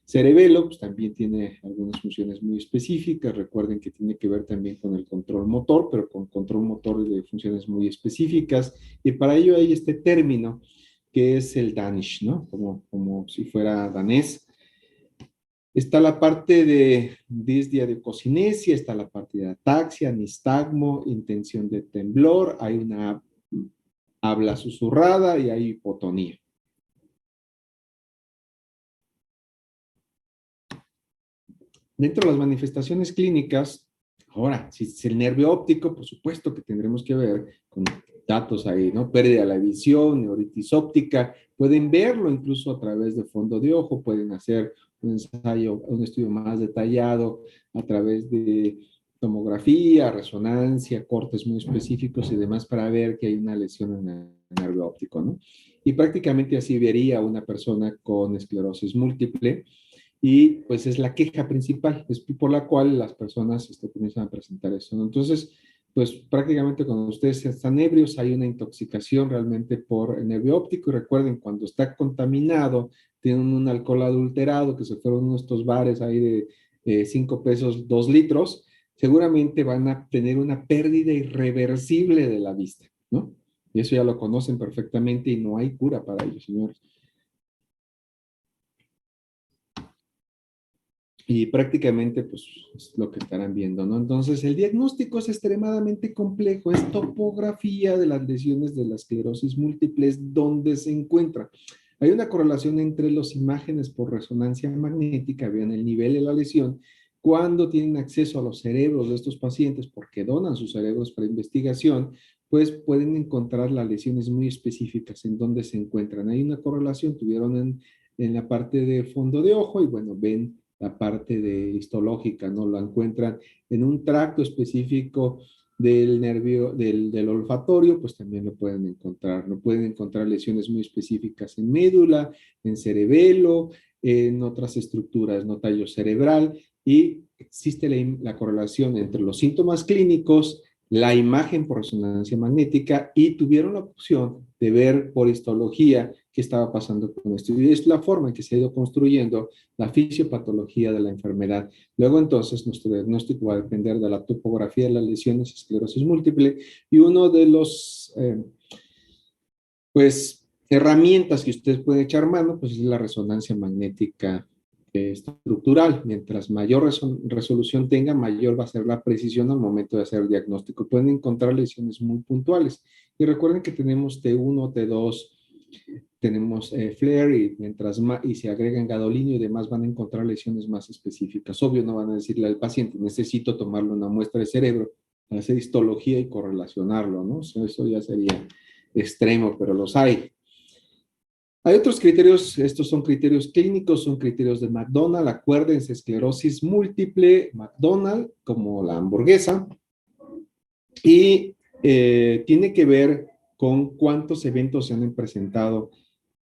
Cerebelo, pues también tiene algunas funciones muy específicas. Recuerden que tiene que ver también con el control motor, pero con control motor de funciones muy específicas. Y para ello hay este término que es el Danish, ¿no? Como si fuera danés. Está la parte de disdia de cocinesia, está la parte de ataxia, nistagmo, intención de temblor, hay una habla susurrada y hay hipotonía. Dentro de las manifestaciones clínicas, ahora, si es el nervio óptico, por supuesto que tendremos que ver con datos ahí, ¿no? Pérdida de la visión, neuritis óptica, pueden verlo incluso a través de fondo de ojo, pueden hacer un ensayo, un estudio más detallado a través de tomografía, resonancia, cortes muy específicos y demás para ver que hay una lesión en el nervio óptico, ¿no? Y prácticamente así vería una persona con esclerosis múltiple y pues es la queja principal, es por la cual las personas comienzan a presentar eso, ¿no? Entonces, pues prácticamente cuando ustedes están ebrios hay una intoxicación realmente por el nervio óptico y recuerden, cuando está contaminado, tienen un alcohol adulterado, que se fueron uno de estos bares ahí de 5 pesos, 2 litros, seguramente van a tener una pérdida irreversible de la vista, ¿no? Y eso ya lo conocen perfectamente y no hay cura para ello, señores. Y prácticamente, pues, es lo que estarán viendo, ¿no? Entonces, el diagnóstico es extremadamente complejo, es topografía de las lesiones de la esclerosis múltiples, dónde se encuentra. Hay una correlación entre las imágenes por resonancia magnética, vean el nivel de la lesión, cuando tienen acceso a los cerebros de estos pacientes, porque donan sus cerebros para investigación, pues pueden encontrar las lesiones muy específicas en dónde se encuentran. Hay una correlación, tuvieron en la parte de fondo de ojo y bueno, ven la parte de histológica, ¿no? Lo encuentran en un tracto específico del nervio, del olfatorio, pues también lo pueden encontrar. No pueden encontrar lesiones muy específicas en médula, en cerebelo, en otras estructuras, no tallo cerebral, y existe la correlación entre los síntomas clínicos, la imagen por resonancia magnética y tuvieron la opción de ver por histología qué estaba pasando con esto. Y es la forma en que se ha ido construyendo la fisiopatología de la enfermedad. Luego, entonces, nuestro diagnóstico va a depender de la topografía de las lesiones, esclerosis múltiple, y uno de los, pues, herramientas que usted puede echar mano, pues es la resonancia magnética estructural. Mientras mayor resolución tenga, mayor va a ser la precisión al momento de hacer el diagnóstico. Pueden encontrar lesiones muy puntuales. Y recuerden que tenemos T1, T2, tenemos flare, y mientras más, y se agregan gadolinio y demás, van a encontrar lesiones más específicas. Obvio, no van a decirle al paciente, necesito tomarle una muestra de cerebro para hacer histología y correlacionarlo, ¿no? Eso ya sería extremo, pero los hay. Hay otros criterios, estos son criterios clínicos, son criterios de McDonald. Acuérdense, esclerosis múltiple, McDonald, como la hamburguesa, y tiene que ver con cuántos eventos se han presentado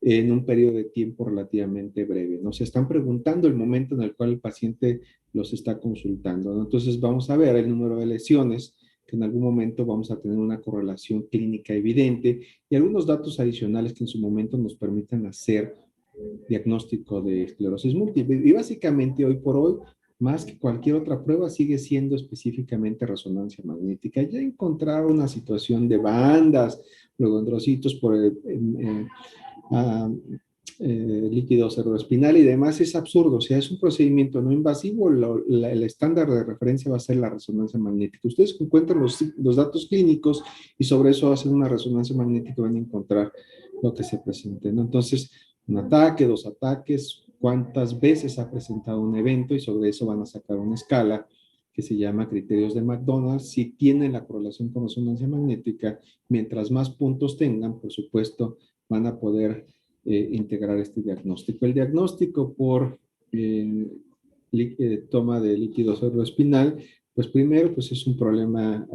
en un periodo de tiempo relativamente breve. Nos están preguntando el momento en el cual el paciente los está consultando, ¿no? Entonces vamos a ver el número de lesiones, que en algún momento vamos a tener una correlación clínica evidente, y algunos datos adicionales que en su momento nos permitan hacer diagnóstico de esclerosis múltiple. Y básicamente hoy por hoy, más que cualquier otra prueba, sigue siendo específicamente resonancia magnética. Ya encontrar una situación de bandas, leucondrocitos por líquido cerebroespinal y demás es absurdo. O sea, es un procedimiento no invasivo, el estándar de referencia va a ser la resonancia magnética. Ustedes encuentran los datos clínicos y sobre eso hacen una resonancia magnética y van a encontrar lo que se presente, ¿no? Entonces, un ataque, 2 ataques, cuántas veces ha presentado un evento, y sobre eso van a sacar una escala que se llama criterios de McDonald. Si tienen la correlación con resonancia magnética, mientras más puntos tengan, por supuesto, van a poder integrar este diagnóstico. El diagnóstico por toma de líquido cerebroespinal, pues primero, pues es un problema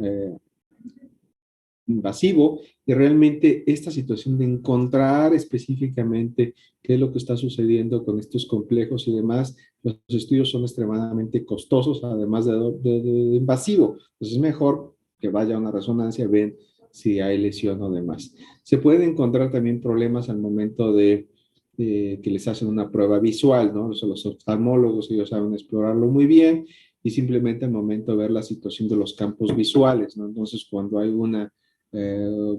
invasivo, y realmente esta situación de encontrar específicamente qué es lo que está sucediendo con estos complejos y demás, los estudios son extremadamente costosos, además de invasivo. Entonces es mejor que vaya a una resonancia, ven si hay lesión o demás. Se pueden encontrar también problemas al momento de que les hacen una prueba visual, ¿no? Los oftalmólogos, ellos saben explorarlo muy bien, y simplemente al momento de ver la situación de los campos visuales, ¿no? Entonces, cuando hay una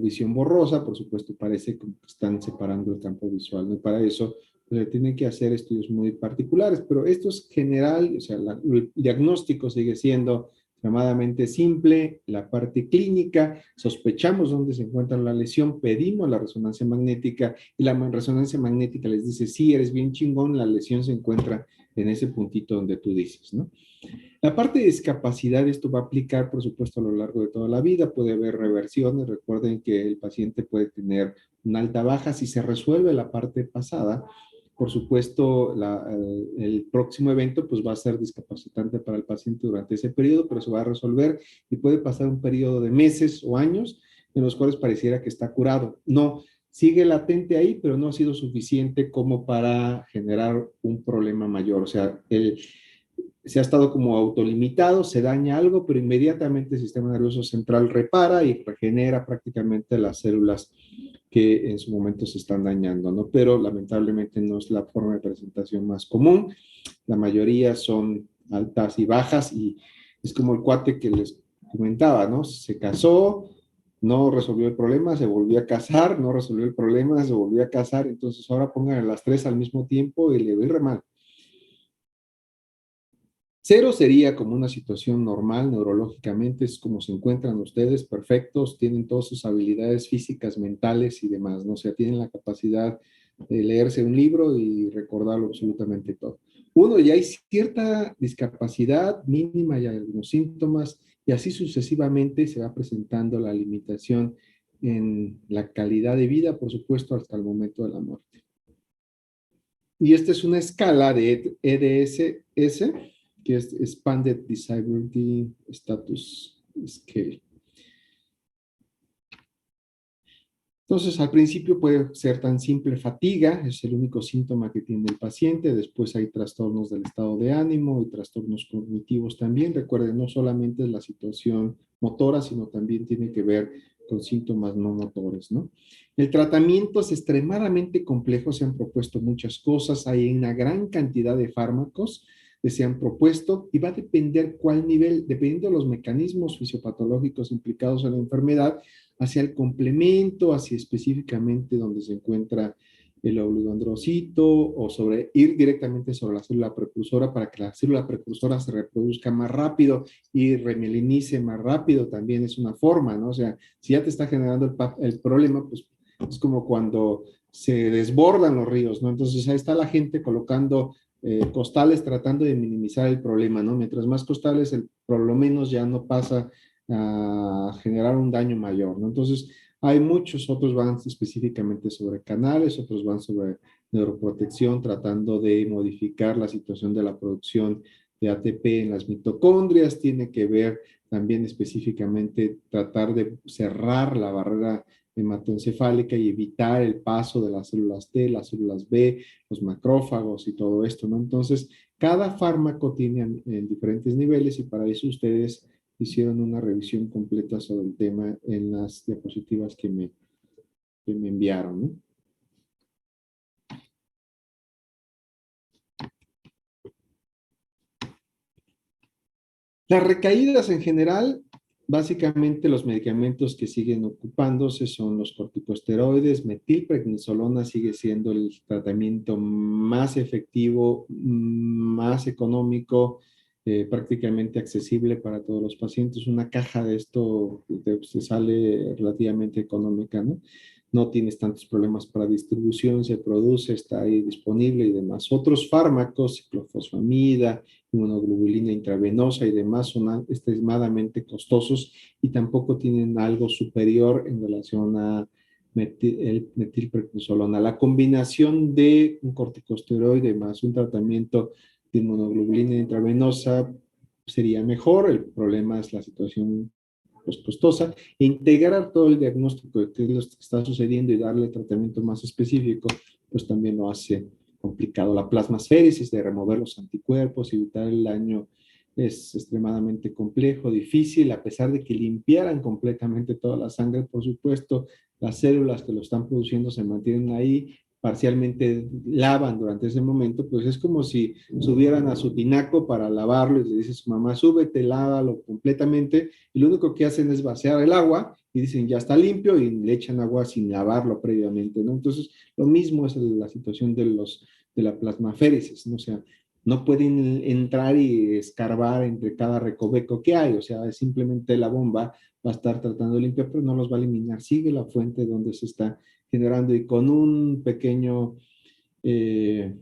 visión borrosa, por supuesto, parece que están separando el campo visual, ¿no? Y para eso pues, tienen que hacer estudios muy particulares, pero esto es general, o sea, el diagnóstico sigue siendo extremadamente simple, la parte clínica, sospechamos dónde se encuentra la lesión, pedimos la resonancia magnética, y la resonancia magnética les dice, sí, eres bien chingón, la lesión se encuentra en ese puntito donde tú dices, ¿no? La parte de discapacidad, esto va a aplicar, por supuesto, a lo largo de toda la vida. Puede haber reversiones. Recuerden que el paciente puede tener una alta baja. Si se resuelve la parte pasada, por supuesto, el próximo evento pues va a ser discapacitante para el paciente durante ese periodo, pero se va a resolver, y puede pasar un periodo de meses o años en los cuales pareciera que está curado. No, sigue latente ahí, pero no ha sido suficiente como para generar un problema mayor. O sea, se ha estado como autolimitado, se daña algo, pero inmediatamente el sistema nervioso central repara y regenera prácticamente las células que en su momento se están dañando, ¿no? Pero lamentablemente no es la forma de presentación más común. La mayoría son altas y bajas, y es como el cuate que les comentaba, ¿no? Se casó, no resolvió el problema, se volvió a casar, no resolvió el problema, se volvió a casar. Entonces ahora pongan a las 3 al mismo tiempo y le doy re mal. 0 sería como una situación normal neurológicamente, es como se encuentran ustedes, perfectos, tienen todas sus habilidades físicas, mentales y demás, ¿no? O sea, tienen la capacidad de leerse un libro y recordarlo absolutamente todo. 1, ya hay cierta discapacidad mínima, ya hay algunos síntomas, y así sucesivamente se va presentando la limitación en la calidad de vida, por supuesto, hasta el momento de la muerte. Y esta es una escala de EDSS, que es Expanded Disability Status Scale. Entonces, al principio puede ser tan simple fatiga, es el único síntoma que tiene el paciente. Después hay trastornos del estado de ánimo y trastornos cognitivos también. Recuerden, no solamente es la situación motora, sino también tiene que ver con síntomas no motores, ¿no? El tratamiento es extremadamente complejo, se han propuesto muchas cosas, hay una gran cantidad de fármacos que se han propuesto y va a depender cuál nivel, dependiendo de los mecanismos fisiopatológicos implicados en la enfermedad, hacia el complemento, hacia específicamente donde se encuentra el oligodendrocito o sobre ir directamente sobre la célula precursora para que la célula precursora se reproduzca más rápido y remielinice más rápido, también es una forma, ¿no? O sea, si ya te está generando el problema, pues es como cuando se desbordan los ríos, ¿no? Entonces ahí está la gente colocando costales tratando de minimizar el problema, ¿no? Mientras más costales, por lo menos ya no pasa a generar un daño mayor, ¿no? Entonces, hay muchos, otros van específicamente sobre canales, otros van sobre neuroprotección, tratando de modificar la situación de la producción de ATP en las mitocondrias, tiene que ver también específicamente tratar de cerrar la barrera hematoencefálica y evitar el paso de las células T, las células B, los macrófagos y todo esto, ¿no? Entonces, cada fármaco tiene en diferentes niveles y para eso ustedes hicieron una revisión completa sobre el tema en las diapositivas que me enviaron, ¿no? Las recaídas en general, básicamente los medicamentos que siguen ocupándose son los corticosteroides, metilprednisolona sigue siendo el tratamiento más efectivo, más económico, prácticamente accesible para todos los pacientes. Una caja de esto se sale relativamente económica, ¿no? No tienes tantos problemas para distribución, se produce, está ahí disponible y demás. Otros fármacos, ciclofosfamida, inmunoglobulina intravenosa y demás son extremadamente costosos y tampoco tienen algo superior en relación a el metilprednisolona. La combinación de un corticosteroide más un tratamiento de inmunoglobulina intravenosa sería mejor. El problema es la situación pues, costosa. E integrar todo el diagnóstico de qué es lo que está sucediendo y darle tratamiento más específico, pues también lo hace complicado. La plasmasféresis de remover los anticuerpos, evitar el daño es extremadamente complejo, difícil, a pesar de que limpiaran completamente toda la sangre, por supuesto, las células que lo están produciendo se mantienen ahí, parcialmente lavan durante ese momento, pues es como si subieran a su tinaco para lavarlo y le dice a su mamá, súbete, lávalo completamente, y lo único que hacen es vaciar el agua y dicen, ya está limpio, y le echan agua sin lavarlo previamente, ¿no? Entonces, lo mismo es la situación de la plasmaféresis, ¿no? O sea, no pueden entrar y escarbar entre cada recoveco que hay, o sea, es simplemente la bomba va a estar tratando de limpiar, pero no los va a eliminar, sigue la fuente donde se está generando y con un pequeño eh,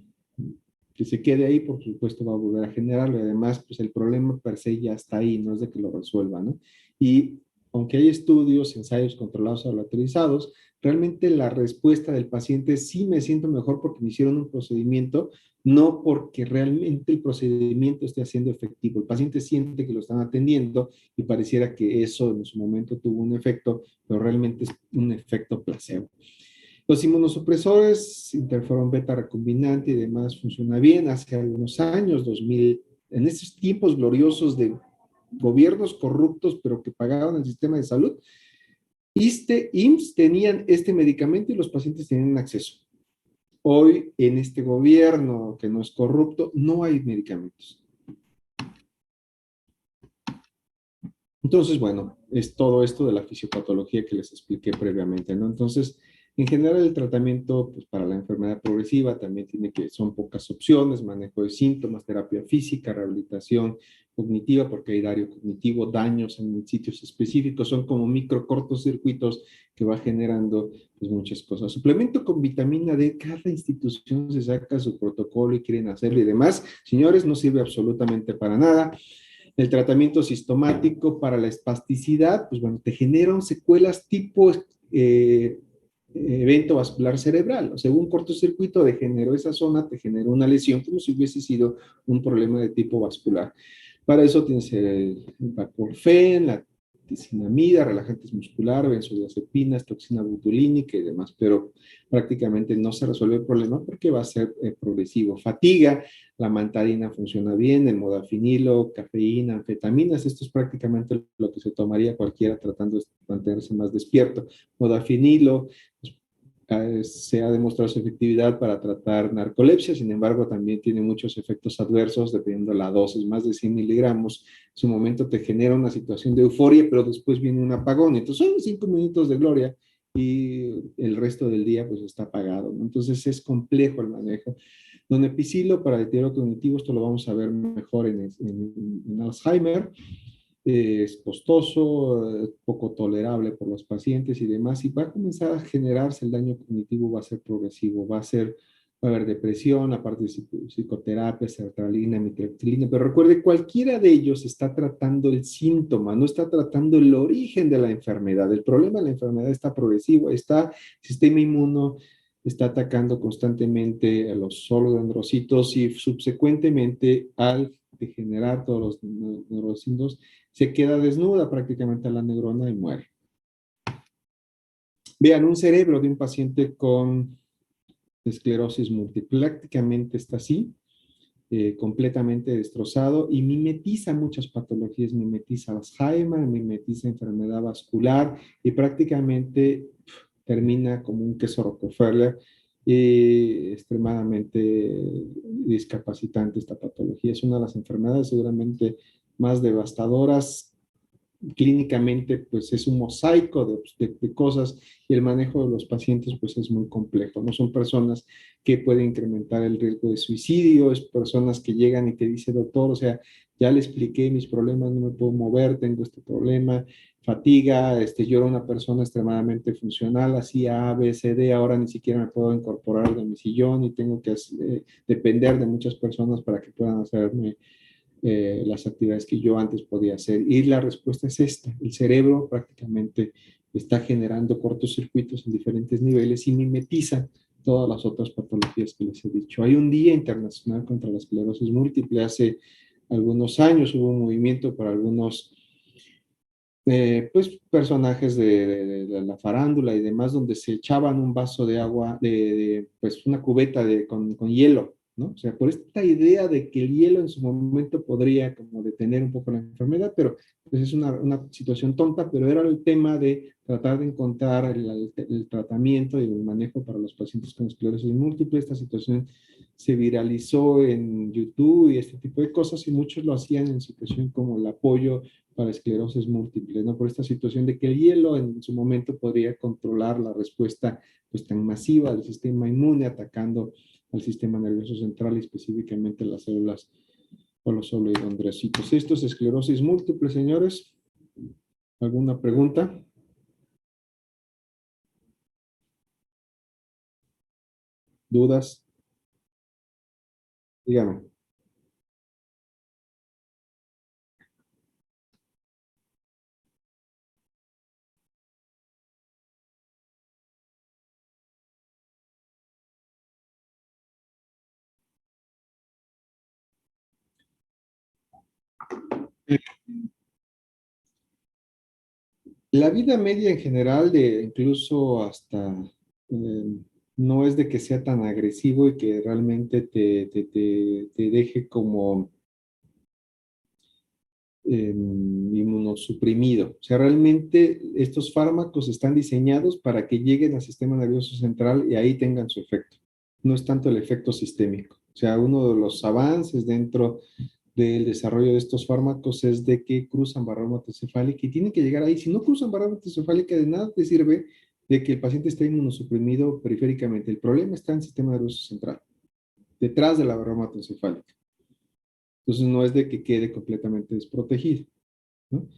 que se quede ahí, por supuesto va a volver a generarlo y además pues el problema per se ya está ahí, no es de que lo resuelva, ¿no? Y aunque hay estudios, ensayos controlados aleatorizados, realmente la respuesta del paciente es sí me siento mejor porque me hicieron un procedimiento, no porque realmente el procedimiento esté haciendo efectivo. El paciente siente que lo están atendiendo y pareciera que eso en su momento tuvo un efecto, pero realmente es un efecto placebo. Los inmunosupresores, interferón beta recombinante y demás, funciona bien. Hace algunos años, 2000, en estos tiempos gloriosos de gobiernos corruptos, pero que pagaban el sistema de salud, ISSSTE, IMSS tenían este medicamento y los pacientes tenían acceso. Hoy, en este gobierno que no es corrupto, no hay medicamentos. Entonces, bueno, es todo esto de la fisiopatología que les expliqué previamente, ¿no? Entonces, en general, el tratamiento pues, para la enfermedad progresiva también son pocas opciones, manejo de síntomas, terapia física, rehabilitación cognitiva, porque hay daño cognitivo, daños en sitios específicos, son como microcortocircuitos que va generando pues, muchas cosas. Suplemento con vitamina D, cada institución se saca su protocolo y quieren hacerlo y demás. Señores, no sirve absolutamente para nada. El tratamiento sistemático para la espasticidad, pues bueno, te generan secuelas tipo evento vascular cerebral. O sea, un cortocircuito degeneró esa zona, te generó una lesión como si hubiese sido un problema de tipo vascular. Para eso tienes el baclofen, la nicotinamida, relajantes musculares, benzodiazepinas, toxina botulínica y demás, pero prácticamente no se resuelve el problema porque va a ser progresivo. Fatiga, la mantadina funciona bien, el modafinilo, cafeína, anfetaminas, esto es prácticamente lo que se tomaría cualquiera tratando de mantenerse más despierto. Modafinilo, se ha demostrado su efectividad para tratar narcolepsia, sin embargo, también tiene muchos efectos adversos dependiendo de la dosis, más de 100 miligramos. En su momento te genera una situación de euforia, pero después viene un apagón. Entonces, son 5 minutos de gloria y el resto del día pues está apagado, ¿no? Entonces, es complejo el manejo. Donepezilo para deterioro cognitivo, esto lo vamos a ver mejor en Alzheimer. Es costoso, poco tolerable por los pacientes y demás, y va a comenzar a generarse el daño cognitivo, va a ser progresivo, va a haber depresión, aparte de psicoterapia, sertralina, mitriptilina, pero recuerde, cualquiera de ellos está tratando el síntoma, no está tratando el origen de la enfermedad. El problema de la enfermedad está progresivo, está el sistema inmuno, está atacando constantemente a los oligodendrocitos y subsecuentemente al degenerar todos los neurocitos, se queda desnuda prácticamente la neurona y muere. Vean, un cerebro de un paciente con esclerosis múltiple prácticamente está así, completamente destrozado y mimetiza muchas patologías, mimetiza Alzheimer, mimetiza enfermedad vascular y prácticamente termina como un queso Rockefeller, extremadamente discapacitante esta patología. Es una de las enfermedades seguramente más devastadoras. Clínicamente pues es un mosaico de cosas y el manejo de los pacientes pues es muy complejo. No son personas que pueden incrementar el riesgo de suicidio, es personas que llegan y te dicen, doctor, o sea, ya le expliqué mis problemas, no me puedo mover, tengo este problema, fatiga, yo era una persona extremadamente funcional, hacía A, B, C, D, ahora ni siquiera me puedo incorporar de mi sillón y tengo que depender de muchas personas para que puedan hacerme las actividades que yo antes podía hacer. Y la respuesta es esta. El cerebro prácticamente está generando cortocircuitos en diferentes niveles y mimetiza todas las otras patologías que les he dicho. Hay un Día Internacional contra la Esclerosis Múltiple. Hace algunos años hubo un movimiento para algunos pues, personajes de la farándula y demás, donde se echaban un vaso de agua, pues una cubeta con hielo, ¿no? O sea, por esta idea de que el hielo en su momento podría como detener un poco la enfermedad, pero pues es una situación tonta, pero era el tema de tratar de encontrar el tratamiento y el manejo para los pacientes con esclerosis múltiple. Esta situación se viralizó en YouTube y este tipo de cosas y muchos lo hacían en situación como el apoyo para esclerosis múltiple, ¿no? Por esta situación de que el hielo en su momento podría controlar la respuesta pues tan masiva del sistema inmune atacando al sistema nervioso central y específicamente las células o los oligodendrocitos. Esto es esclerosis múltiple, señores. ¿Alguna pregunta? ¿Dudas? Dígame. La vida media en general, incluso hasta, eh, no es de que sea tan agresivo y que realmente te deje como inmunosuprimido. O sea, realmente estos fármacos están diseñados para que lleguen al sistema nervioso central y ahí tengan su efecto. No es tanto el efecto sistémico. O sea, uno de los avances dentro del desarrollo de estos fármacos es de que cruzan barrera hematocefálica y tienen que llegar ahí. Si no cruzan barrera hematocefálica, de nada te sirve de que el paciente esté inmunosuprimido periféricamente. El problema está en el sistema nervioso central, detrás de la barrera hematocefálica. Entonces no es de que quede completamente desprotegido, ¿no?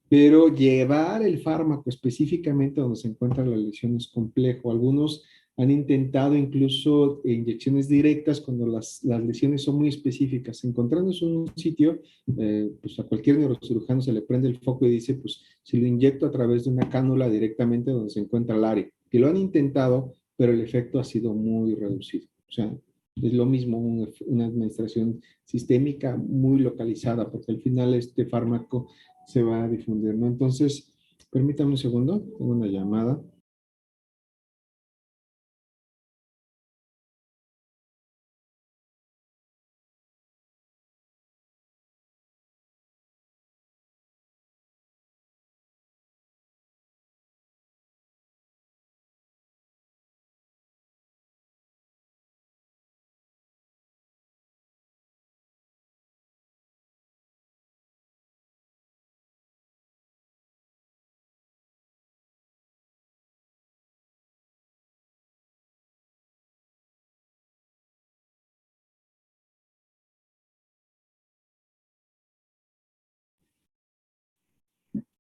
Pero llevar el fármaco específicamente donde se encuentra la lesión es complejo. Algunos han intentado incluso inyecciones directas cuando las lesiones son muy específicas. Encontrándose un sitio, pues a cualquier neurocirujano se le prende el foco y dice, pues si lo inyecto a través de una cánula directamente donde se encuentra el área. Que lo han intentado, pero el efecto ha sido muy reducido. O sea, es lo mismo una administración sistémica muy localizada, porque al final este fármaco se va a difundir, ¿no? Entonces, permítame un segundo, tengo una llamada.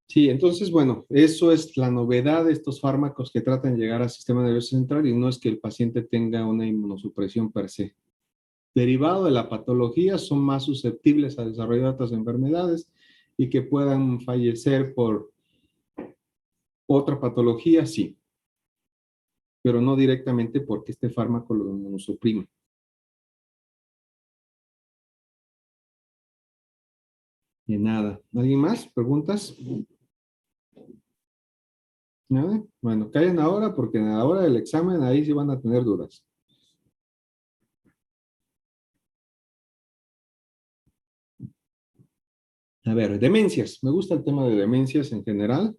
Sí, entonces, bueno, eso es la novedad de estos fármacos que tratan de llegar al sistema nervioso central y no es que el paciente tenga una inmunosupresión per se. Derivado de la patología, son más susceptibles a desarrollar otras enfermedades y que puedan fallecer por otra patología, sí, pero no directamente porque este fármaco lo inmunosuprime. De nada. ¿Alguien más? ¿Preguntas? ¿Nada? Bueno, callen ahora porque a la hora del examen ahí sí van a tener dudas. A ver, demencias. Me gusta el tema de demencias en general.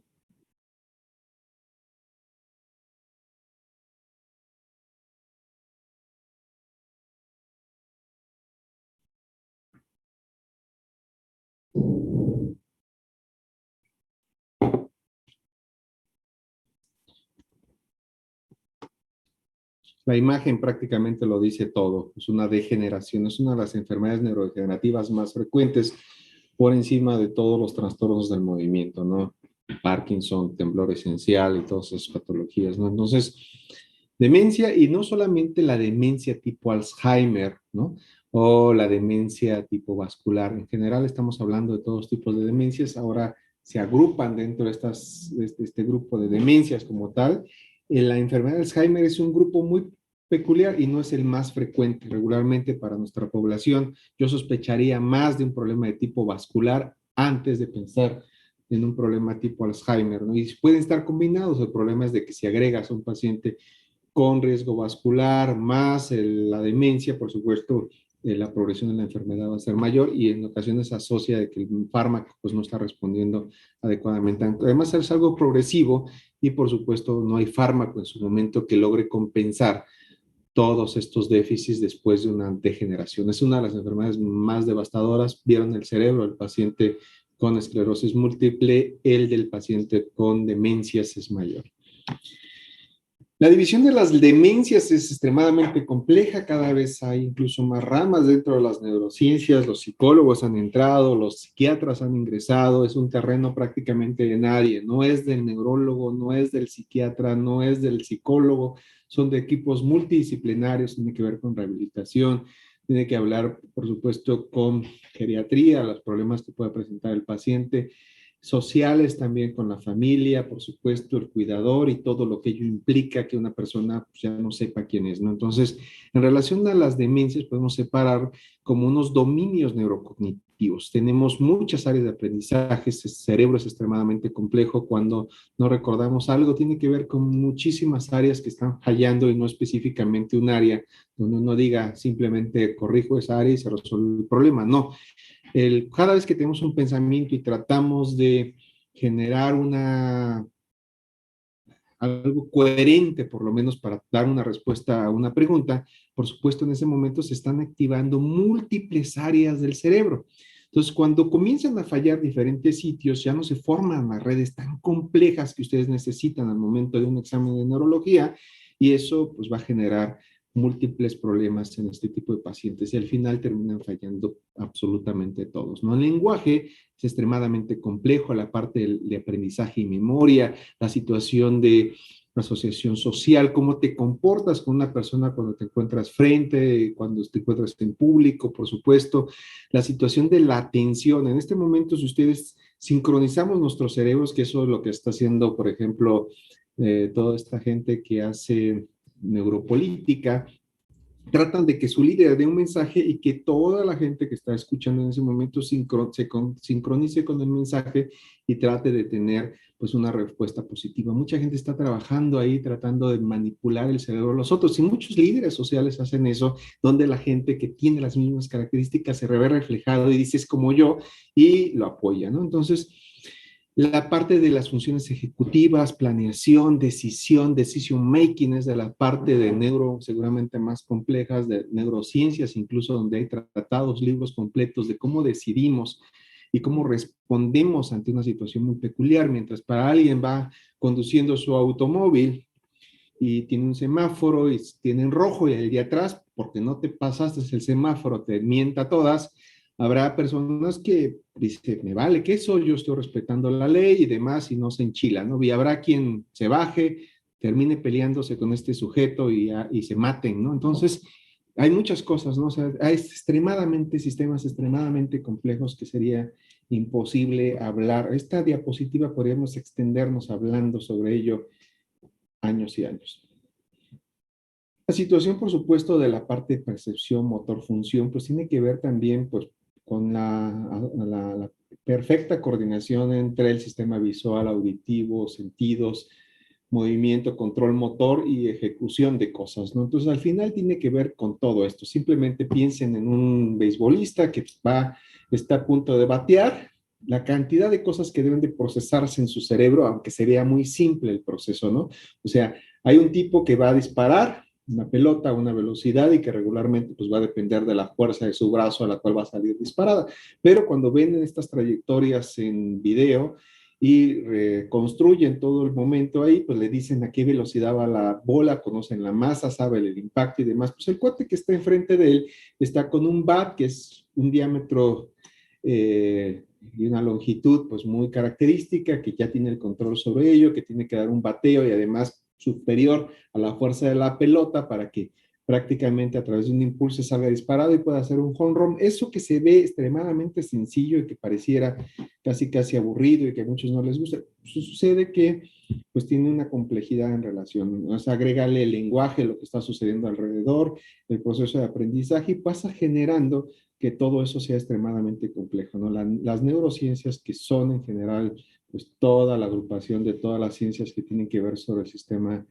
La imagen prácticamente lo dice todo. Es una degeneración, es una de las enfermedades neurodegenerativas más frecuentes por encima de todos los trastornos del movimiento, ¿no? Parkinson, temblor esencial y todas esas patologías, ¿no? Entonces, demencia y no solamente la demencia tipo Alzheimer, ¿no? O la demencia tipo vascular. En general estamos hablando de todos tipos de demencias. Ahora se agrupan dentro de este grupo de demencias como tal. La enfermedad de Alzheimer es un grupo muy peculiar y no es el más frecuente regularmente para nuestra población. Yo sospecharía más de un problema de tipo vascular antes de pensar en un problema tipo Alzheimer, ¿no? Y pueden estar combinados. El problema es de que si agregas a un paciente con riesgo vascular, más la demencia, por supuesto, la progresión de la enfermedad va a ser mayor y en ocasiones se asocia de que el fármaco pues, no está respondiendo adecuadamente. Además, es algo progresivo y, por supuesto, no hay fármaco en su momento que logre compensar todos estos déficits después de una degeneración. Es una de las enfermedades más devastadoras. Vieron el cerebro del paciente con esclerosis múltiple, el del paciente con demencias es mayor. La división de las demencias es extremadamente compleja, cada vez hay incluso más ramas dentro de las neurociencias, los psicólogos han entrado, los psiquiatras han ingresado, es un terreno prácticamente de nadie, no es del neurólogo, no es del psiquiatra, no es del psicólogo, son de equipos multidisciplinarios, tiene que ver con rehabilitación, tiene que hablar, por supuesto, con geriatría, los problemas que puede presentar el paciente, sociales también con la familia, por supuesto, el cuidador y todo lo que ello implica que una persona pues, ya no sepa quién es, ¿no? Entonces, en relación a las demencias, podemos separar como unos dominios neurocognitivos. Tenemos muchas áreas de aprendizaje, el cerebro es extremadamente complejo, cuando no recordamos algo, tiene que ver con muchísimas áreas que están fallando y no específicamente un área donde uno diga simplemente corrijo esa área y se resuelve el problema, no, cada vez que tenemos un pensamiento y tratamos de generar algo coherente, por lo menos para dar una respuesta a una pregunta, por supuesto en ese momento se están activando múltiples áreas del cerebro. Entonces, cuando comienzan a fallar diferentes sitios, ya no se forman las redes tan complejas que ustedes necesitan al momento de un examen de neurología y eso pues va a generar múltiples problemas en este tipo de pacientes y al final terminan fallando absolutamente todos, ¿no? El lenguaje es extremadamente complejo, la parte de aprendizaje y memoria, la situación de asociación social, cómo te comportas con una persona cuando te encuentras frente, cuando te encuentras en público, por supuesto, la situación de la atención. En este momento, si ustedes sincronizamos nuestros cerebros, que eso es lo que está haciendo, por ejemplo, toda esta gente que hace neuropolítica, tratan de que su líder dé un mensaje y que toda la gente que está escuchando en ese momento sincronice con el mensaje y trate de tener pues una respuesta positiva. Mucha gente está trabajando ahí tratando de manipular el cerebro de los otros y muchos líderes sociales hacen eso, donde la gente que tiene las mismas características se ve reflejado y dice es como yo y lo apoya, ¿no? Entonces, la parte de las funciones ejecutivas, planeación, decisión, decision making es de la parte de neuro seguramente más complejas, de neurociencias, incluso donde hay tratados, libros completos de cómo decidimos y cómo respondemos ante una situación muy peculiar, mientras para alguien va conduciendo su automóvil y tiene un semáforo y tiene en rojo y el de atrás, porque no te pasaste el semáforo, te mienta a todas. Habrá personas que dicen, me vale que eso, yo estoy respetando la ley y demás, y no se enchila, ¿no? Y habrá quien se baje, termine peleándose con este sujeto y se maten, ¿no? Entonces, hay muchas cosas, ¿no? O sea, hay sistemas extremadamente complejos que sería imposible hablar. Esta diapositiva podríamos extendernos hablando sobre ello años y años. La situación, por supuesto, de la parte de percepción, motor, función, pues tiene que ver también pues, con la perfecta coordinación entre el sistema visual, auditivo, sentidos, movimiento, control motor y ejecución de cosas, ¿no? Entonces, al final tiene que ver con todo esto. Simplemente piensen en un beisbolista que está a punto de batear, la cantidad de cosas que deben de procesarse en su cerebro, aunque sería muy simple el proceso, ¿no? O sea, hay un tipo que va a disparar una pelota a una velocidad y que regularmente pues va a depender de la fuerza de su brazo a la cual va a salir disparada. Pero cuando ven estas trayectorias en video y construyen todo el momento ahí, pues le dicen a qué velocidad va la bola, conocen la masa, saben el impacto y demás. Pues el cuate que está enfrente de él está con un bat que es un diámetro y una longitud pues muy característica, que ya tiene el control sobre ello, que tiene que dar un bateo y además superior a la fuerza de la pelota para que prácticamente a través de un impulso salga disparado y pueda hacer un home run. Eso que se ve extremadamente sencillo y que pareciera casi aburrido y que a muchos no les gusta, sucede que pues tiene una complejidad en relación, o sea, agrégale el lenguaje, lo que está sucediendo alrededor, el proceso de aprendizaje y pasa generando que todo eso sea extremadamente complejo, ¿no? Las neurociencias que son en general pues toda la agrupación de todas las ciencias que tienen que ver sobre el sistema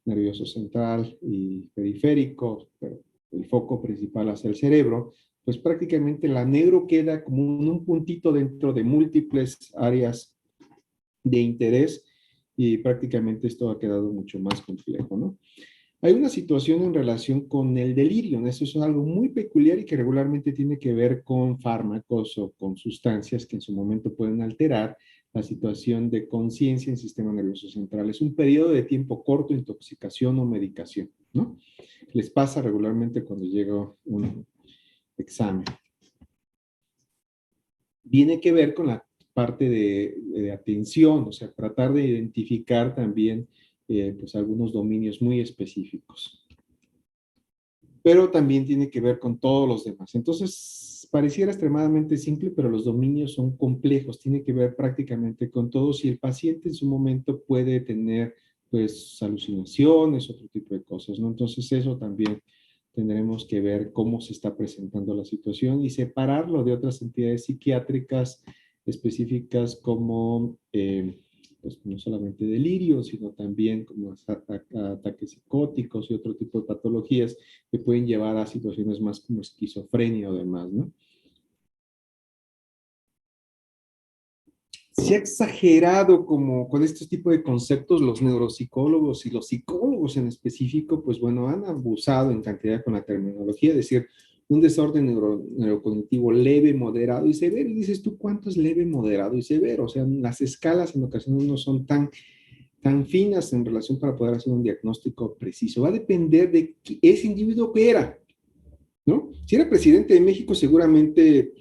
nervioso central y periférico, pero el foco principal hacia el cerebro, pues prácticamente la neuro queda como un puntito dentro de múltiples áreas de interés y prácticamente esto ha quedado mucho más complejo, ¿no? Hay una situación en relación con el delirio, eso es algo muy peculiar y que regularmente tiene que ver con fármacos o con sustancias que en su momento pueden alterar la situación de conciencia en el sistema nervioso central. Es un periodo de tiempo corto, intoxicación o medicación, ¿no? Les pasa regularmente cuando llega un examen. Viene que ver con la parte de atención, o sea, tratar de identificar también pues algunos dominios muy específicos. Pero también tiene que ver con todos los demás. Entonces, pareciera extremadamente simple, pero los dominios son complejos, tiene que ver prácticamente con todos y el paciente en su momento puede tener pues alucinaciones, otro tipo de cosas, ¿no? Entonces eso también tendremos que ver cómo se está presentando la situación y separarlo de otras entidades psiquiátricas específicas como pues no solamente delirio, sino también como ataques psicóticos y otro tipo de patologías que pueden llevar a situaciones más como esquizofrenia o demás, ¿no? Se ha exagerado como con estos tipos de conceptos los neuropsicólogos y los psicólogos en específico, pues bueno, han abusado en cantidad con la terminología, es decir, un desorden neurocognitivo leve, moderado y severo. Y dices tú, ¿cuánto es leve, moderado y severo? O sea, las escalas en ocasiones no son tan finas en relación para poder hacer un diagnóstico preciso. Va a depender de ese individuo que era, ¿no? Si era presidente de México, seguramente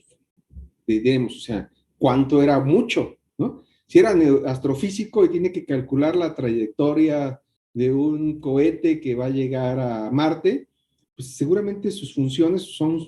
diremos, o sea, cuánto era mucho, ¿no? Si era astrofísico y tiene que calcular la trayectoria de un cohete que va a llegar a Marte, pues seguramente sus funciones son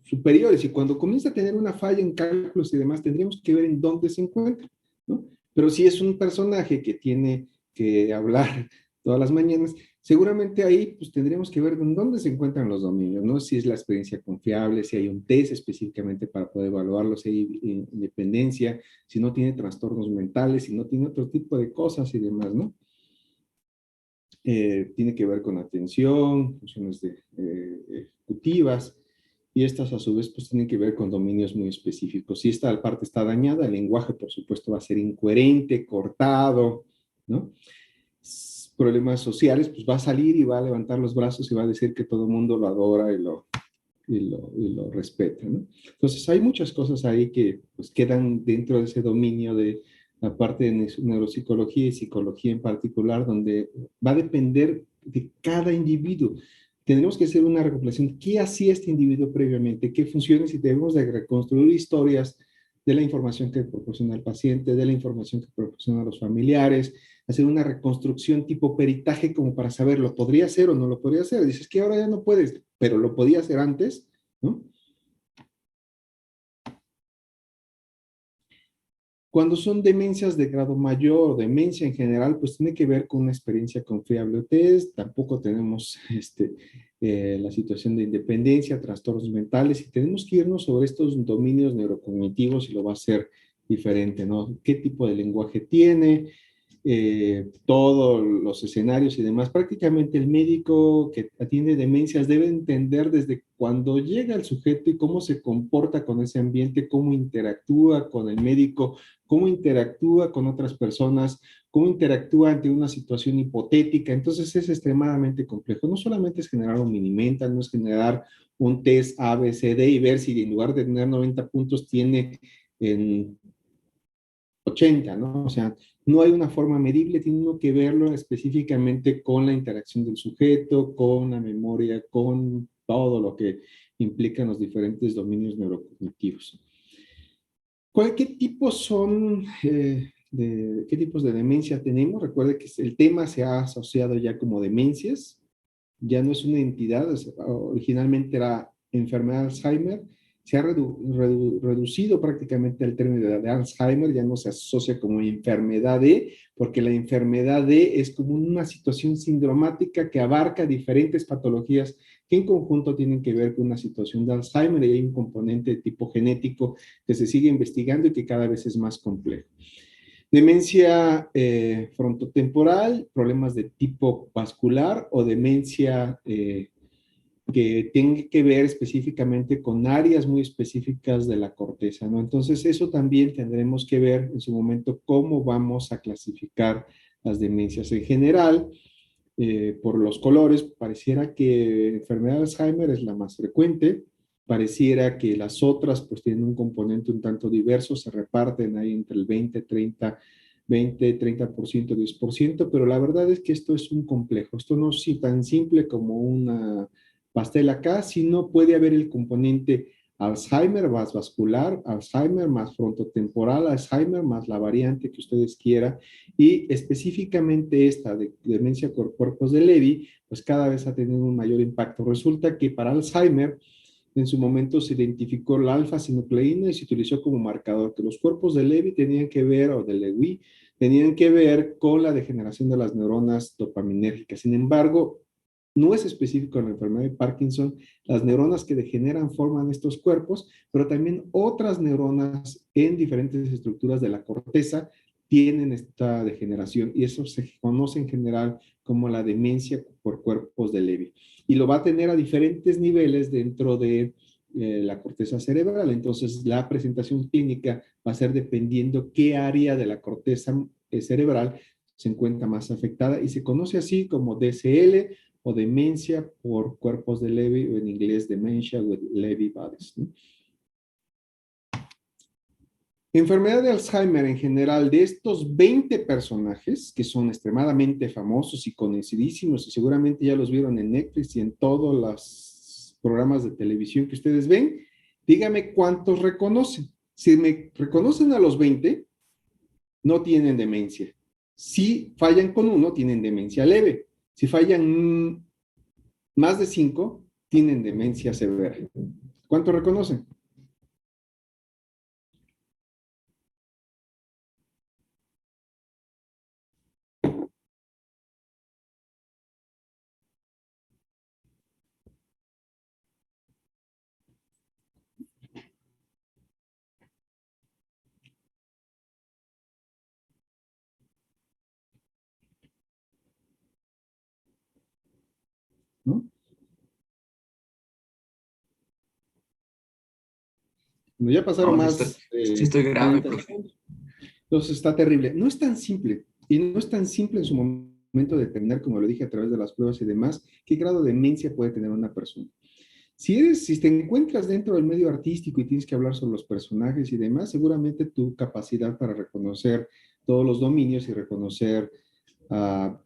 superiores y cuando comienza a tener una falla en cálculos y demás, tendríamos que ver en dónde se encuentra, ¿no? Pero si es un personaje que tiene que hablar todas las mañanas, Seguramente ahí pues tendríamos que ver en dónde se encuentran los dominios, ¿no? Si es la experiencia confiable, si hay un test específicamente para poder evaluarlo, si hay independencia, si no tiene trastornos mentales, si no tiene otro tipo de cosas y demás, ¿no? Tiene que ver con atención, funciones ejecutivas, y estas a su vez pues tienen que ver con dominios muy específicos. Si esta parte está dañada, el lenguaje por supuesto va a ser incoherente, cortado, ¿no? Problemas sociales, pues va a salir y va a levantar los brazos y va a decir que todo el mundo lo adora y lo respeta, ¿no? Entonces hay muchas cosas ahí que pues quedan dentro de ese dominio de la parte de neuropsicología y psicología en particular, donde va a depender de cada individuo. Tendremos que hacer una recopilación. ¿Qué hacía este individuo previamente? ¿Qué funciones? Y debemos de reconstruir historias de la información que proporciona el paciente, de la información que proporciona los familiares, hacer una reconstrucción tipo peritaje como para saber, ¿lo podría hacer o no lo podría hacer? Dices que ahora ya no puedes, pero lo podía hacer antes, ¿no? Cuando son demencias de grado mayor o demencia en general, pues tiene que ver con una experiencia confiable. Ustedes tampoco tenemos la situación de independencia, trastornos mentales, y tenemos que irnos sobre estos dominios neurocognitivos y lo va a hacer diferente, ¿no? ¿Qué tipo de lenguaje tiene? Todos los escenarios y demás. Prácticamente el médico que atiende demencias debe entender desde cuando llega el sujeto y cómo se comporta con ese ambiente, cómo interactúa con el médico, cómo interactúa con otras personas, cómo interactúa ante una situación hipotética. Entonces es extremadamente complejo. No solamente es generar un mini mental, no es generar un test A, B, C, D y ver si en lugar de tener 90 puntos tiene en 80, ¿no? O sea, no hay una forma medible, tiene uno que verlo específicamente con la interacción del sujeto, con la memoria, con todo lo que implican los diferentes dominios neurocognitivos. ¿Qué tipos son, qué tipos de demencia tenemos? Recuerde que el tema se ha asociado ya como demencias, ya no es una entidad, originalmente era enfermedad de Alzheimer, se ha reducido prácticamente el término de Alzheimer, ya no se asocia como enfermedad de, porque la enfermedad de es como una situación sindromática que abarca diferentes patologías que en conjunto tienen que ver con una situación de Alzheimer, y hay un componente de tipo genético que se sigue investigando y que cada vez es más complejo. Demencia frontotemporal, problemas de tipo vascular o demencia que tenga que ver específicamente con áreas muy específicas de la corteza, ¿no? Entonces, eso también tendremos que ver en su momento cómo vamos a clasificar las demencias en general. Por los colores, pareciera que enfermedad de Alzheimer es la más frecuente, pareciera que las otras pues tienen un componente un tanto diverso, se reparten ahí entre el 30%, 10%, pero la verdad es que esto es un complejo, esto no es tan simple como una pastel acá, sino puede haber el componente Alzheimer más vascular, Alzheimer más frontotemporal, Alzheimer más la variante que ustedes quieran, y específicamente esta de demencia por cuerpos de Levy, pues cada vez ha tenido un mayor impacto. Resulta que para Alzheimer, en su momento se identificó la alfa-sinucleína y se utilizó como marcador, que los cuerpos de Levy tenían que ver, o de Lewy, tenían que ver con la degeneración de las neuronas dopaminérgicas. Sin embargo, no es específico en la enfermedad de Parkinson, las neuronas que degeneran forman estos cuerpos, pero también otras neuronas en diferentes estructuras de la corteza tienen esta degeneración, y eso se conoce en general como la demencia por cuerpos de Levy. Y lo va a tener a diferentes niveles dentro de la corteza cerebral. Entonces, la presentación clínica va a ser dependiendo qué área de la corteza cerebral se encuentra más afectada, y se conoce así como DCL o demencia por cuerpos de Levy, o en inglés dementia with Levy bodies, ¿no? Enfermedad de Alzheimer en general, de estos 20 personajes que son extremadamente famosos y conocidísimos, y seguramente ya los vieron en Netflix y en todos los programas de televisión que ustedes ven, dígame cuántos reconocen. Si me reconocen a los 20, no tienen demencia. Si fallan con uno, tienen demencia leve. Si fallan más de 5, tienen demencia severa. ¿Cuántos reconocen? ¿no? Cuando ya pasaron No, más sí estoy de grave, 30 profe. segundos, entonces está terrible. No es tan simple, y no es tan simple en su momento determinar, como lo dije, a través de las pruebas y demás, qué grado de demencia puede tener una persona. Si te encuentras dentro del medio artístico y tienes que hablar sobre los personajes y demás, seguramente tu capacidad para reconocer todos los dominios y reconocer a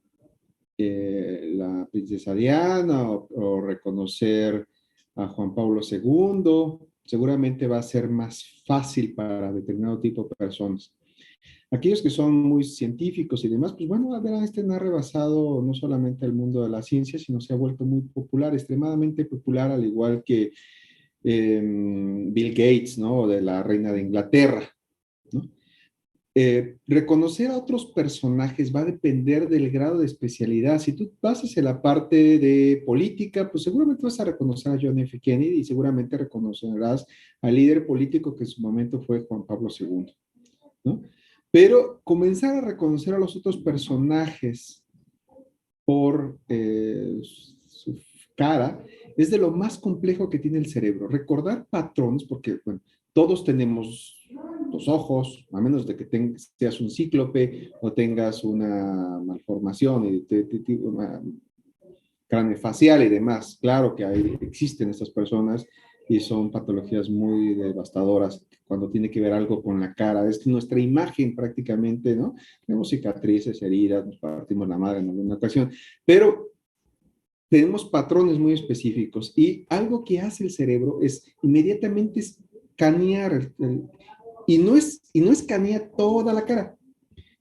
la princesa Diana o reconocer a Juan Pablo II, seguramente va a ser más fácil para determinado tipo de personas. Aquellos que son muy científicos y demás, pues bueno, Albert Einstein ha rebasado no solamente el mundo de la ciencia, sino se ha vuelto muy popular, extremadamente popular, al igual que Bill Gates, ¿no? De la reina de Inglaterra, ¿no? Reconocer a otros personajes va a depender del grado de especialidad. Si tú vas hacia la parte de política, pues seguramente vas a reconocer a John F. Kennedy y seguramente reconocerás al líder político que en su momento fue Juan Pablo II, ¿no? Pero comenzar a reconocer a los otros personajes por su cara es de lo más complejo que tiene el cerebro. Recordar patrones, porque bueno, todos tenemos los ojos, a menos de que seas un cíclope o tengas una malformación, una craneofacial y demás. Claro que existen estas personas y son patologías muy devastadoras cuando tiene que ver algo con la cara. Es nuestra imagen prácticamente, ¿no? Tenemos cicatrices, heridas, nos partimos la madre en alguna ocasión, pero tenemos patrones muy específicos y algo que hace el cerebro es inmediatamente escanear, y no escanea toda la cara,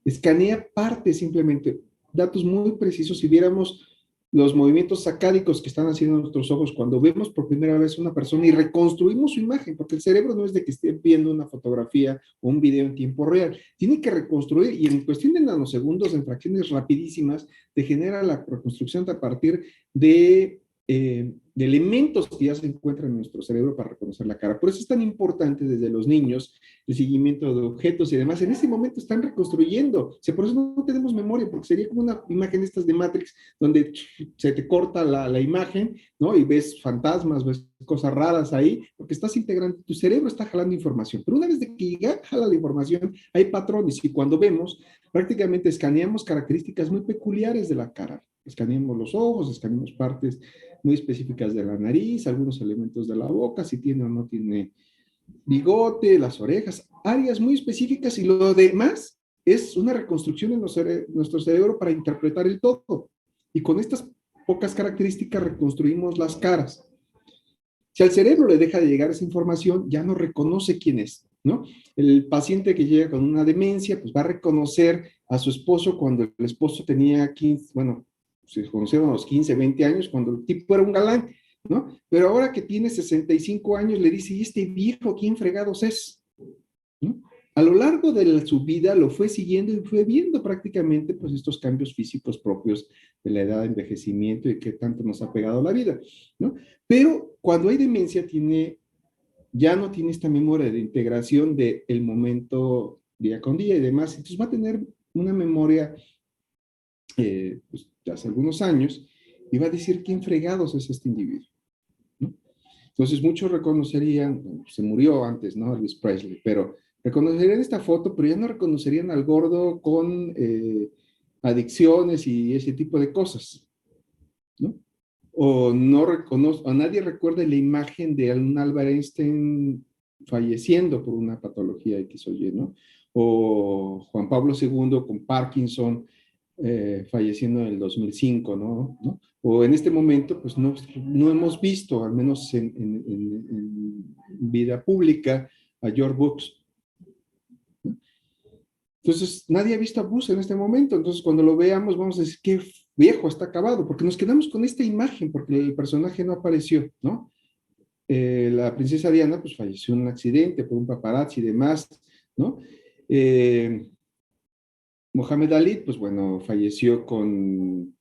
escanea parte simplemente, datos muy precisos. Si viéramos los movimientos sacádicos que están haciendo nuestros ojos cuando vemos por primera vez una persona y reconstruimos su imagen, porque el cerebro no es de que esté viendo una fotografía o un video en tiempo real, tiene que reconstruir y en cuestión de nanosegundos, en fracciones rapidísimas, te genera la reconstrucción a partir de elementos que ya se encuentran en nuestro cerebro para reconocer la cara. Por eso es tan importante desde los niños el seguimiento de objetos y demás. En este momento están reconstruyendo. O sea, por eso no tenemos memoria, porque sería como una imagen estas de Matrix, donde se te corta la imagen, ¿no? Y ves fantasmas, ves cosas raras ahí, porque estás integrando, tu cerebro está jalando información. Pero una vez de que ya jala la información, hay patrones y cuando vemos, prácticamente escaneamos características muy peculiares de la cara. Escaneamos los ojos, escaneamos partes muy específicas de la nariz, algunos elementos de la boca, si tiene o no tiene bigote, las orejas, áreas muy específicas y lo demás es una reconstrucción en nuestro cerebro para interpretar el todo. Y con estas pocas características reconstruimos las caras. Si al cerebro le deja de llegar esa información, ya no reconoce quién es, ¿no? El paciente que llega con una demencia, pues va a reconocer a su esposo cuando el esposo tenía 15, bueno, se conocieron a los 15, 20 años, cuando el tipo era un galán, ¿no? Pero ahora que tiene 65 años, le dice, ¿y este viejo quién fregados es? ¿No? A lo largo de su vida lo fue siguiendo y fue viendo prácticamente pues estos cambios físicos propios de la edad de envejecimiento y que tanto nos ha pegado la vida, ¿no? Pero cuando hay demencia ya no tiene esta memoria de integración del momento día con día y demás, entonces va a tener una memoria pues, de hace algunos años y va a decir quién fregados es este individuo, ¿no? Entonces muchos reconocerían, se murió antes, ¿no? Elvis Presley, pero reconocerían esta foto, pero ya no reconocerían al gordo con adicciones y ese tipo de cosas, ¿no? O no reconoce, o nadie recuerda la imagen de un Albert Einstein falleciendo por una patología X o Y, ¿no? O Juan Pablo II con Parkinson falleciendo en el 2005, ¿no? O en este momento, pues no hemos visto, al menos en vida pública, a George Bush. Entonces, nadie ha visto a Bush en este momento. Entonces, cuando lo veamos, vamos a decir, qué viejo, está acabado, porque nos quedamos con esta imagen, porque el personaje no apareció, ¿no? La princesa Diana, pues falleció en un accidente por un paparazzi y demás, ¿no? Mohamed Ali, pues bueno, falleció con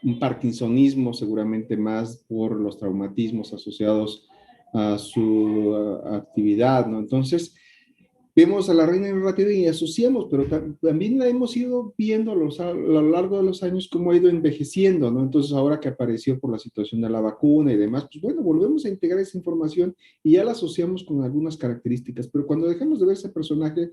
un parkinsonismo, seguramente más por los traumatismos asociados a su actividad, ¿no? Entonces, vemos a la reina narrativa y asociamos, pero también la hemos ido viendo a lo largo de los años cómo ha ido envejeciendo, ¿no? Entonces, ahora que apareció por la situación de la vacuna y demás, pues bueno, volvemos a integrar esa información y ya la asociamos con algunas características, pero cuando dejamos de ver ese personaje,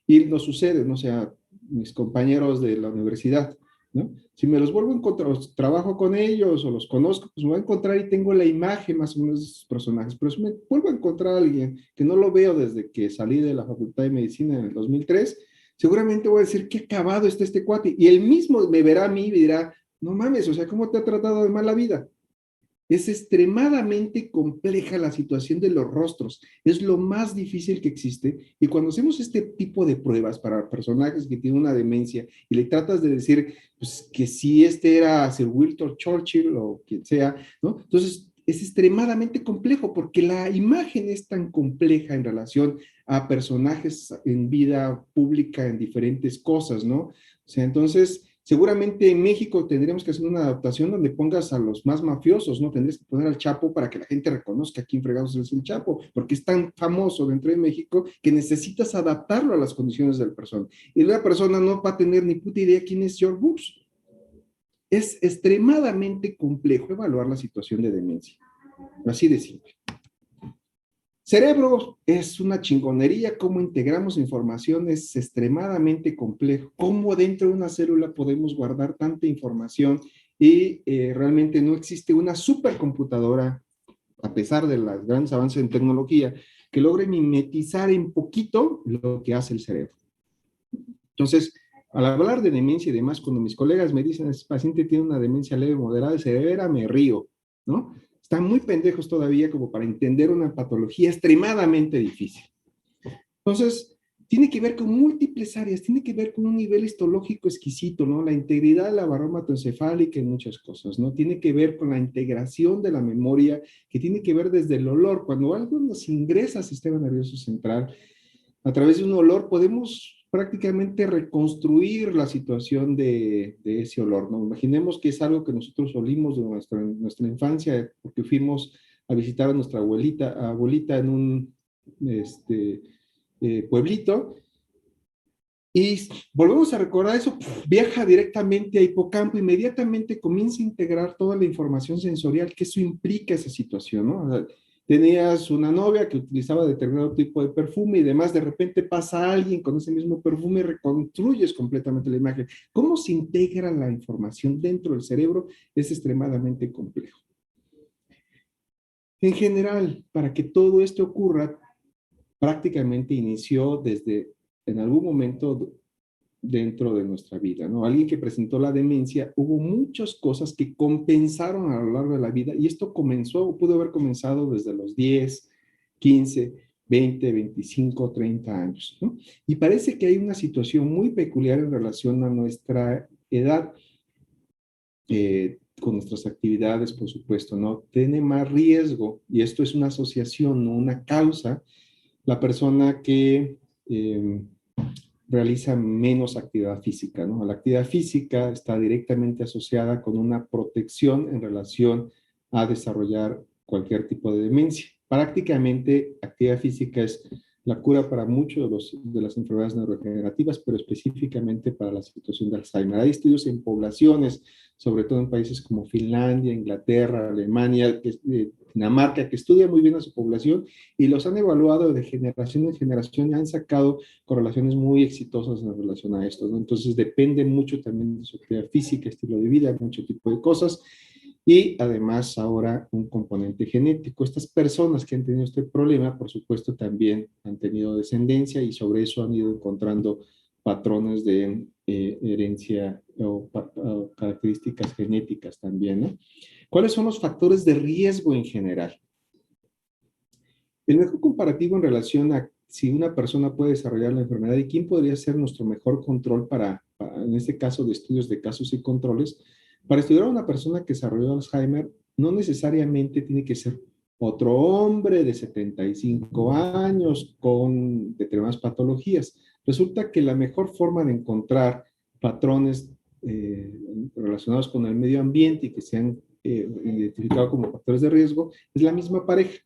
y nos sucede, no sé, a mis compañeros de la universidad, ¿no? Si me los vuelvo a encontrar, o trabajo con ellos o los conozco, pues me voy a encontrar y tengo la imagen más o menos de esos personajes. Pero si me vuelvo a encontrar a alguien que no lo veo desde que salí de la Facultad de Medicina en el 2003, seguramente voy a decir, qué acabado está este cuate. Y él mismo me verá a mí y dirá, no mames, o sea, ¿cómo te ha tratado de mala vida? Es extremadamente compleja la situación de los rostros. Es lo más difícil que existe. Y cuando hacemos este tipo de pruebas para personajes que tienen una demencia y le tratas de decir pues, que si este era Sir Winston Churchill o quien sea, ¿no? Entonces es extremadamente complejo porque la imagen es tan compleja en relación a personajes en vida pública en diferentes cosas, ¿no? O sea, entonces seguramente en México tendríamos que hacer una adaptación donde pongas a los más mafiosos, ¿no? Tendrías que poner al Chapo para que la gente reconozca quién fregados es el Chapo, porque es tan famoso dentro de México que necesitas adaptarlo a las condiciones del persona. Y la persona no va a tener ni puta idea quién es George Bush. Es extremadamente complejo evaluar la situación de demencia. Así de simple. Cerebro es una chingonería, cómo integramos información es extremadamente complejo, cómo dentro de una célula podemos guardar tanta información y realmente no existe una supercomputadora, a pesar de los grandes avances en tecnología, que logre mimetizar en poquito lo que hace el cerebro. Entonces, al hablar de demencia y demás, cuando mis colegas me dicen, este paciente tiene una demencia leve, moderada y severa, me río, ¿no? Están muy pendejos todavía como para entender una patología extremadamente difícil. Entonces, tiene que ver con múltiples áreas, tiene que ver con un nivel histológico exquisito, ¿no? La integridad de la barra encefálica y muchas cosas, ¿no? Tiene que ver con la integración de la memoria, que tiene que ver desde el olor. Cuando algo nos ingresa al sistema nervioso central, a través de un olor podemos prácticamente reconstruir la situación de ese olor, ¿no? Imaginemos que es algo que nosotros olimos de nuestra infancia, porque fuimos a visitar a nuestra abuelita en un pueblito, y volvemos a recordar eso, viaja directamente a hipocampo, inmediatamente comienza a integrar toda la información sensorial que eso implica esa situación, ¿no? O sea, tenías una novia que utilizaba determinado tipo de perfume y demás, de repente pasa alguien con ese mismo perfume y reconstruyes completamente la imagen. ¿Cómo se integra la información dentro del cerebro? Es extremadamente complejo. En general, para que todo esto ocurra, prácticamente inició desde en algún momento dentro de nuestra vida, ¿no? Alguien que presentó la demencia, hubo muchas cosas que compensaron a lo largo de la vida y esto comenzó, pudo haber comenzado desde los 10, 15, 20, 25, 30 años, ¿no? Y parece que hay una situación muy peculiar en relación a nuestra edad, con nuestras actividades, por supuesto, ¿no? Tiene más riesgo, y esto es una asociación, no una causa, la persona que realiza menos actividad física, ¿no? La actividad física está directamente asociada con una protección en relación a desarrollar cualquier tipo de demencia. Prácticamente, actividad física es la cura para muchos de las enfermedades neurodegenerativas, pero específicamente para la situación de Alzheimer. Hay estudios en poblaciones, sobre todo en países como Finlandia, Inglaterra, Alemania, Dinamarca, que estudian muy bien a su población y los han evaluado de generación en generación y han sacado correlaciones muy exitosas en relación a esto, ¿no? Entonces depende mucho también de su actividad física, estilo de vida, mucho tipo de cosas y además ahora un componente genético. Estas personas que han tenido este problema, por supuesto, también han tenido descendencia y sobre eso han ido encontrando patrones de herencia o características genéticas también, ¿no? ¿Cuáles son los factores de riesgo en general? El mejor comparativo en relación a si una persona puede desarrollar la enfermedad y quién podría ser nuestro mejor control en este caso, de estudios de casos y controles, para estudiar a una persona que desarrolló Alzheimer, no necesariamente tiene que ser otro hombre de 75 años con determinadas patologías. Resulta que la mejor forma de encontrar patrones relacionados con el medio ambiente y que sean identificados como factores de riesgo es la misma pareja.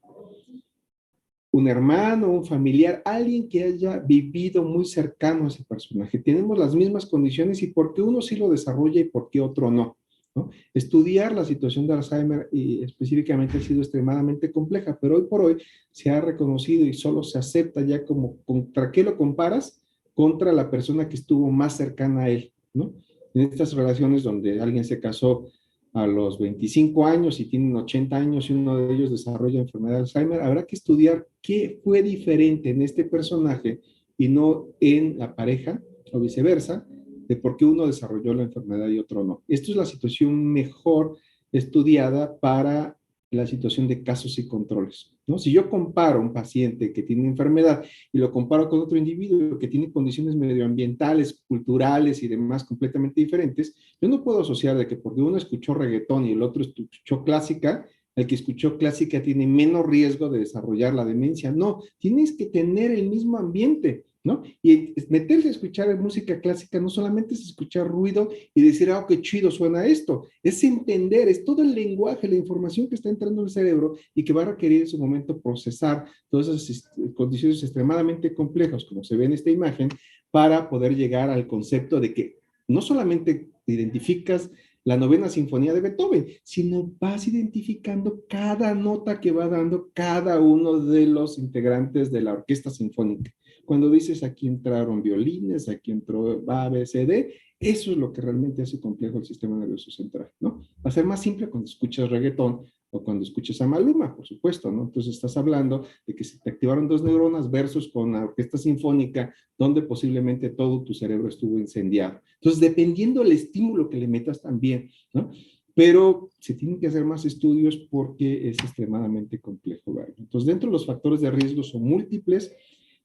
un hermano, un familiar, alguien que haya vivido muy cercano a ese personaje. Tenemos las mismas condiciones y por qué uno sí lo desarrolla y por qué otro no, ¿no? Estudiar la situación de Alzheimer y específicamente ha sido extremadamente compleja, pero hoy por hoy se ha reconocido y solo se acepta ya como contra qué lo comparas contra la persona que estuvo más cercana a él, ¿no? En estas relaciones donde alguien se casó a los 25 años y tienen 80 años y uno de ellos desarrolla enfermedad de Alzheimer, habrá que estudiar qué fue diferente en este personaje y no en la pareja o viceversa, de por qué uno desarrolló la enfermedad y otro no. Esto es la situación mejor estudiada para la situación de casos y controles, ¿no? Si yo comparo a un paciente que tiene enfermedad y lo comparo con otro individuo que tiene condiciones medioambientales, culturales y demás completamente diferentes, yo no puedo asociar de que porque uno escuchó reggaetón y el otro escuchó clásica, el que escuchó clásica tiene menos riesgo de desarrollar la demencia. No, tienes que tener el mismo ambiente, ¿no? Y meterse a escuchar música clásica no solamente es escuchar ruido y decir, ah, qué chido suena esto, es entender, es todo el lenguaje, la información que está entrando en el cerebro y que va a requerir en su momento procesar todas esas condiciones extremadamente complejas, como se ve en esta imagen, para poder llegar al concepto de que no solamente identificas la novena sinfonía de Beethoven, sino vas identificando cada nota que va dando cada uno de los integrantes de la orquesta sinfónica. Cuando dices aquí entraron violines, aquí entró A, B, C, D, eso es lo que realmente hace complejo el sistema nervioso central, ¿no? Va a ser más simple cuando escuchas reggaetón o cuando escuchas a Maluma, por supuesto, ¿no? Entonces estás hablando de que se te activaron dos neuronas versus con la orquesta sinfónica, donde posiblemente todo tu cerebro estuvo incendiado. Entonces, dependiendo del estímulo que le metas también, ¿no? Pero se tienen que hacer más estudios porque es extremadamente complejo, ¿vale? Entonces, dentro de los factores de riesgo son múltiples,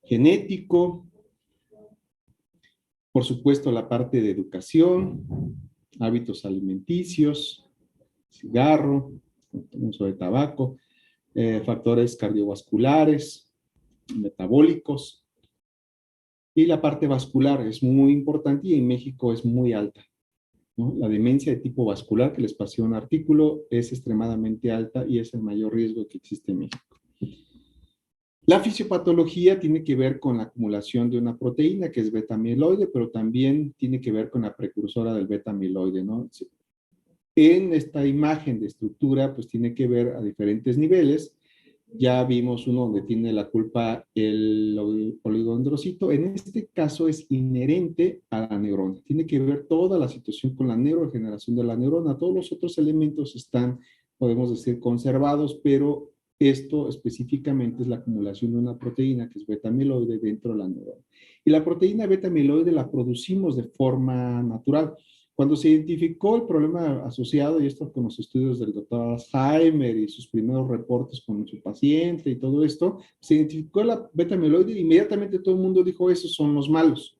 genético, por supuesto la parte de educación, hábitos alimenticios, cigarro, uso de tabaco, factores cardiovasculares, metabólicos, y la parte vascular es muy importante y en México es muy alta, ¿no? La demencia de tipo vascular, que les pasé un artículo, es extremadamente alta y es el mayor riesgo que existe en México. La fisiopatología tiene que ver con la acumulación de una proteína que es beta-amiloide, pero también tiene que ver con la precursora del beta-amiloide, ¿no? En esta imagen de estructura, pues tiene que ver a diferentes niveles. Ya vimos uno donde tiene la culpa el oligodendrocito. En este caso es inherente a la neurona. Tiene que ver toda la situación con la neurodegeneración de la neurona. Todos los otros elementos están, podemos decir, conservados, pero esto específicamente es la acumulación de una proteína que es beta-amiloide dentro de la neurona. Y la proteína beta-amiloide la producimos de forma natural. Cuando se identificó el problema asociado, y esto con los estudios del doctor Alzheimer y sus primeros reportes con su paciente y todo esto, se identificó la beta-amiloide y inmediatamente todo el mundo dijo, esos son los malos.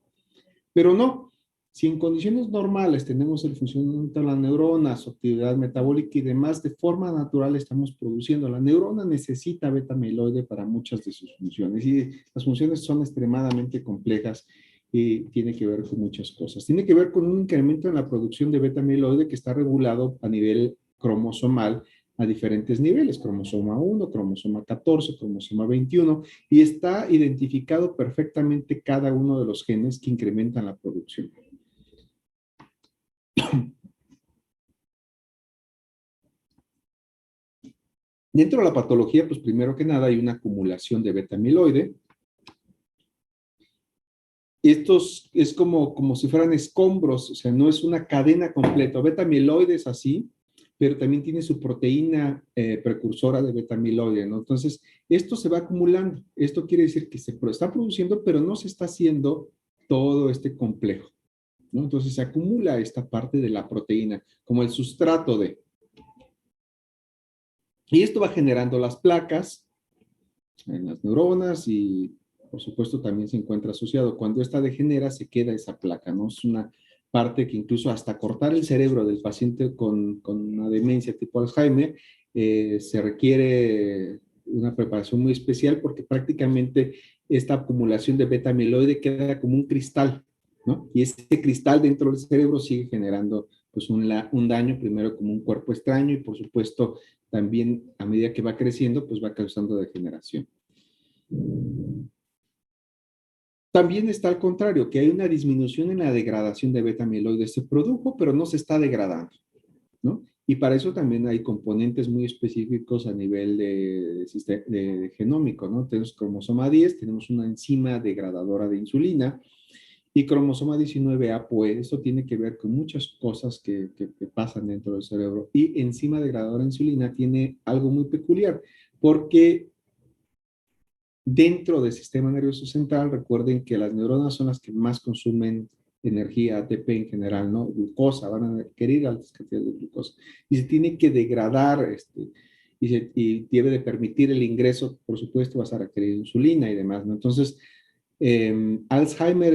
Pero no, si en condiciones normales tenemos el funcionamiento de las neuronas, su actividad metabólica y demás, de forma natural estamos produciendo. La neurona necesita beta-amiloide para muchas de sus funciones y las funciones son extremadamente complejas y tiene que ver con muchas cosas. Tiene que ver con un incremento en la producción de beta-amiloide que está regulado a nivel cromosomal a diferentes niveles, cromosoma 1, cromosoma 14, cromosoma 21, y está identificado perfectamente cada uno de los genes que incrementan la producción. Dentro de la patología, pues primero que nada hay una acumulación de beta-amiloide. Estos es como si fueran escombros, o sea, no es una cadena completa. Beta-amiloide es así, pero también tiene su proteína precursora de beta-amiloide, ¿no? Entonces, esto se va acumulando. Esto quiere decir que se está produciendo, pero no se está haciendo todo este complejo, ¿no? Entonces, se acumula esta parte de la proteína como el sustrato de. Y esto va generando las placas en las neuronas y por supuesto también se encuentra asociado. Cuando esta degenera se queda esa placa, ¿no? Es una parte que incluso hasta cortar el cerebro del paciente con una demencia tipo Alzheimer se requiere una preparación muy especial porque prácticamente esta acumulación de beta-amiloide queda como un cristal, ¿no? Y ese cristal dentro del cerebro sigue generando pues un daño, primero como un cuerpo extraño y por supuesto también a medida que va creciendo pues va causando degeneración. También está al contrario, que hay una disminución en la degradación de beta amiloide. Se produjo, pero no se está degradando, ¿no? Y para eso también hay componentes muy específicos a nivel de genómico, ¿no? Tenemos cromosoma 10, tenemos una enzima degradadora de insulina, y cromosoma 19A, pues eso tiene que ver con muchas cosas que pasan dentro del cerebro. Y enzima degradadora de insulina tiene algo muy peculiar, porque dentro del sistema nervioso central, recuerden que las neuronas son las que más consumen energía, ATP en general, ¿no? Glucosa, van a requerir altas cantidades de glucosa. Y se tiene que degradar, y debe de permitir el ingreso, por supuesto, vas a requerir insulina y demás, ¿no? Entonces, Alzheimer,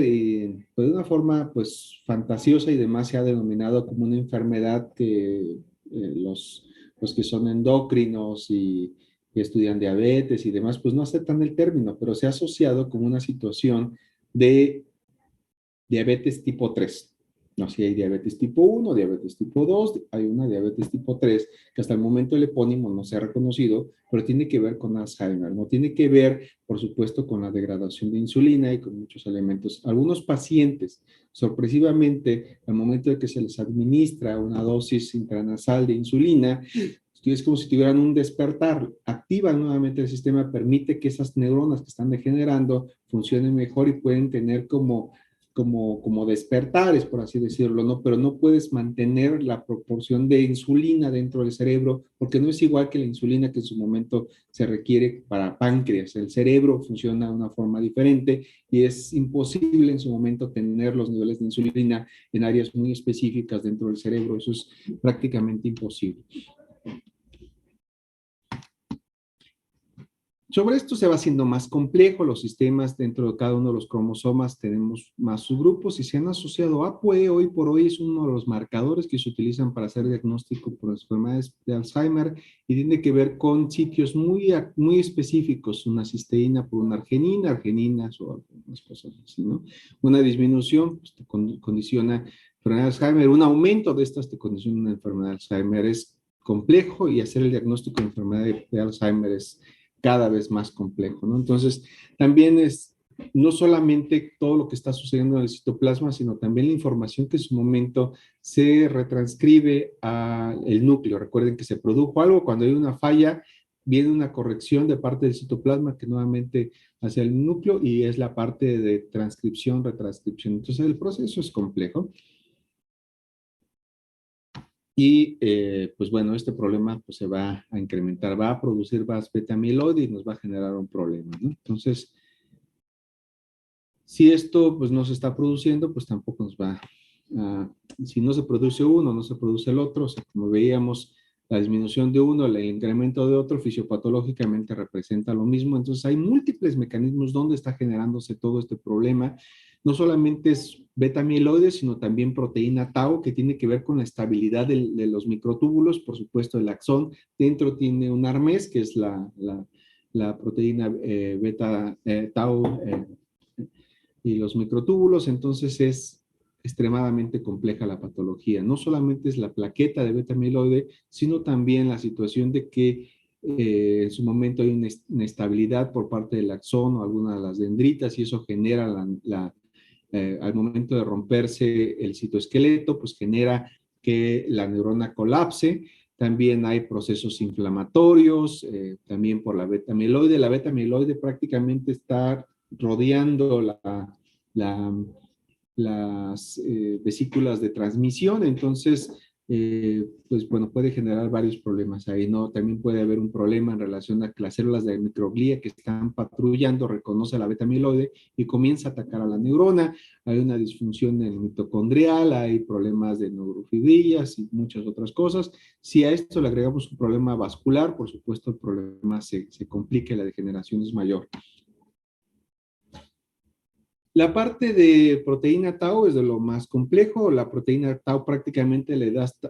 pues de una forma pues fantasiosa y demás, se ha denominado como una enfermedad que los que son endocrinos y que estudian diabetes y demás, pues no aceptan el término, pero se ha asociado con una situación de diabetes tipo 3. No sé si hay diabetes tipo 1, diabetes tipo 2, hay una diabetes tipo 3 que hasta el momento el epónimo no se ha reconocido, pero tiene que ver con Alzheimer, no tiene que ver, por supuesto, con la degradación de insulina y con muchos elementos. Algunos pacientes, sorpresivamente, al momento de que se les administra una dosis intranasal de insulina, es como si tuvieran un despertar, activan nuevamente el sistema, permite que esas neuronas que están degenerando funcionen mejor y pueden tener como despertares, por así decirlo, ¿no? Pero no puedes mantener la proporción de insulina dentro del cerebro, porque no es igual que la insulina que en su momento se requiere para páncreas. El cerebro funciona de una forma diferente y es imposible en su momento tener los niveles de insulina en áreas muy específicas dentro del cerebro. Eso es prácticamente imposible. Sobre esto se va haciendo más complejo, los sistemas dentro de cada uno de los cromosomas tenemos más subgrupos y se han asociado a APOE, hoy por hoy es uno de los marcadores que se utilizan para hacer diagnóstico por las enfermedades de Alzheimer y tiene que ver con sitios muy específicos, una cisteína por una arginina, argininas o algunas cosas así, ¿no? Una disminución pues, te condiciona enfermedad de Alzheimer, un aumento de estas te condiciona una enfermedad de Alzheimer, es complejo y hacer el diagnóstico de enfermedad de Alzheimer es cada vez más complejo, ¿no? Entonces, también es no solamente todo lo que está sucediendo en el citoplasma, sino también la información que en su momento se retranscribe al núcleo. Recuerden que se produjo algo, cuando hay una falla, viene una corrección de parte del citoplasma que nuevamente hacia el núcleo y es la parte de transcripción, retranscripción. Entonces, el proceso es complejo. Y pues bueno, este problema pues se va a incrementar, va a producir más beta amiloide y nos va a generar un problema, ¿no? Entonces, si esto pues no se está produciendo, pues tampoco nos va a, si no se produce uno, no se produce el otro, o sea, como veíamos, la disminución de uno, el incremento de otro, fisiopatológicamente representa lo mismo. Entonces, hay múltiples mecanismos donde está generándose todo este problema. No solamente es beta amiloide, sino también proteína tau, que tiene que ver con la estabilidad de los microtúbulos, por supuesto, el axón. Dentro tiene un armés, que es la proteína beta tau y los microtúbulos, entonces es extremadamente compleja la patología. No solamente es la plaqueta de beta amiloide, sino también la situación de que en su momento hay una inestabilidad por parte del axón o alguna de las dendritas y eso genera al momento de romperse el citoesqueleto, pues genera que la neurona colapse. También hay procesos inflamatorios, también por la beta amiloide. La beta amiloide prácticamente está rodeando la, las vesículas de transmisión, entonces, pues bueno, puede generar varios problemas ahí, ¿no? También puede haber un problema en relación a que las células de microglía que están patrullando reconoce la beta amiloide y comienza a atacar a la neurona, hay una disfunción en el mitocondrial, hay problemas de neurofibrillas y muchas otras cosas. Si a esto le agregamos un problema vascular, por supuesto el problema se complica y la degeneración es mayor. La parte de proteína tau es de lo más complejo. La proteína tau prácticamente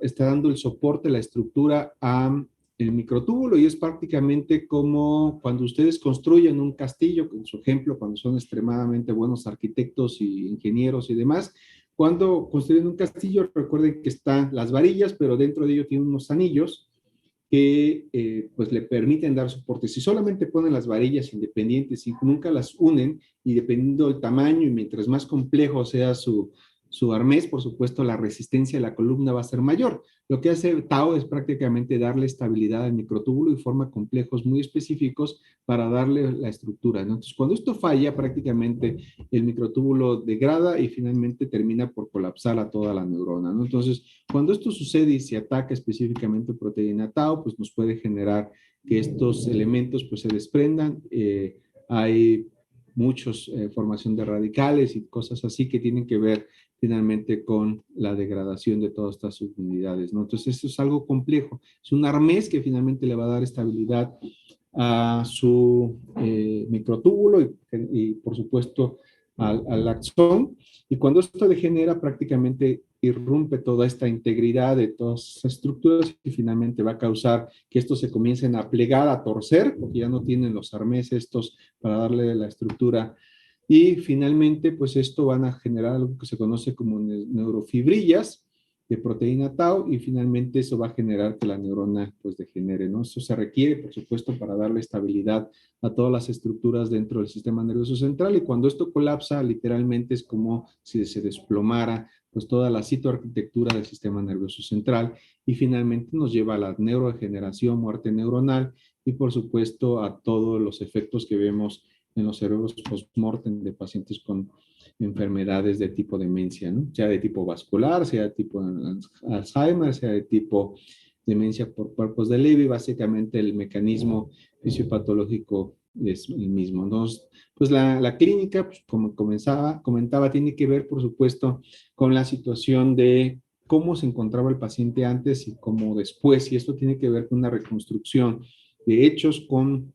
está dando el soporte, la estructura a el microtúbulo y es prácticamente como cuando ustedes construyen un castillo, en su ejemplo, cuando son extremadamente buenos arquitectos y ingenieros y demás. Cuando construyen un castillo, recuerden que están las varillas, pero dentro de ello tienen unos anillos que pues le permiten dar soporte. Si solamente ponen las varillas independientes y nunca las unen, y dependiendo del tamaño y mientras más complejo sea su arnés, por supuesto, la resistencia de la columna va a ser mayor. Lo que hace Tao es prácticamente darle estabilidad al microtúbulo y forma complejos muy específicos para darle la estructura, ¿no? Entonces, cuando esto falla, prácticamente el microtúbulo degrada y finalmente termina por colapsar a toda la neurona, ¿no? Entonces, cuando esto sucede y se ataca específicamente proteína Tau, pues nos puede generar que estos elementos pues se desprendan. Hay muchos formación de radicales y cosas así que tienen que ver finalmente con la degradación de todas estas subunidades, ¿no? Entonces, esto es algo complejo. Es un arnés que finalmente le va a dar estabilidad a su microtúbulo y por supuesto, al axón. Y cuando esto degenera, prácticamente irrumpe toda esta integridad de todas esas estructuras y finalmente va a causar que estos se comiencen a plegar, a torcer, porque ya no tienen los arnés estos para darle la estructura. Y finalmente, pues esto van a generar algo que se conoce como neurofibrillas de proteína tau y finalmente eso va a generar que la neurona pues degenere, ¿no? Eso se requiere, por supuesto, para darle estabilidad a todas las estructuras dentro del sistema nervioso central y cuando esto colapsa, literalmente es como si se desplomara pues toda la citoarquitectura del sistema nervioso central y finalmente nos lleva a la neurodegeneración, muerte neuronal y por supuesto a todos los efectos que vemos en los cerebros post-mortem de pacientes con enfermedades de tipo demencia, ¿no? Sea de tipo vascular, sea de tipo Alzheimer, sea de tipo demencia por cuerpos de Levy, básicamente el mecanismo fisiopatológico es el mismo. Entonces, pues la clínica, pues como comentaba, tiene que ver, por supuesto, con la situación de cómo se encontraba el paciente antes y cómo después, y esto tiene que ver con una reconstrucción de hechos con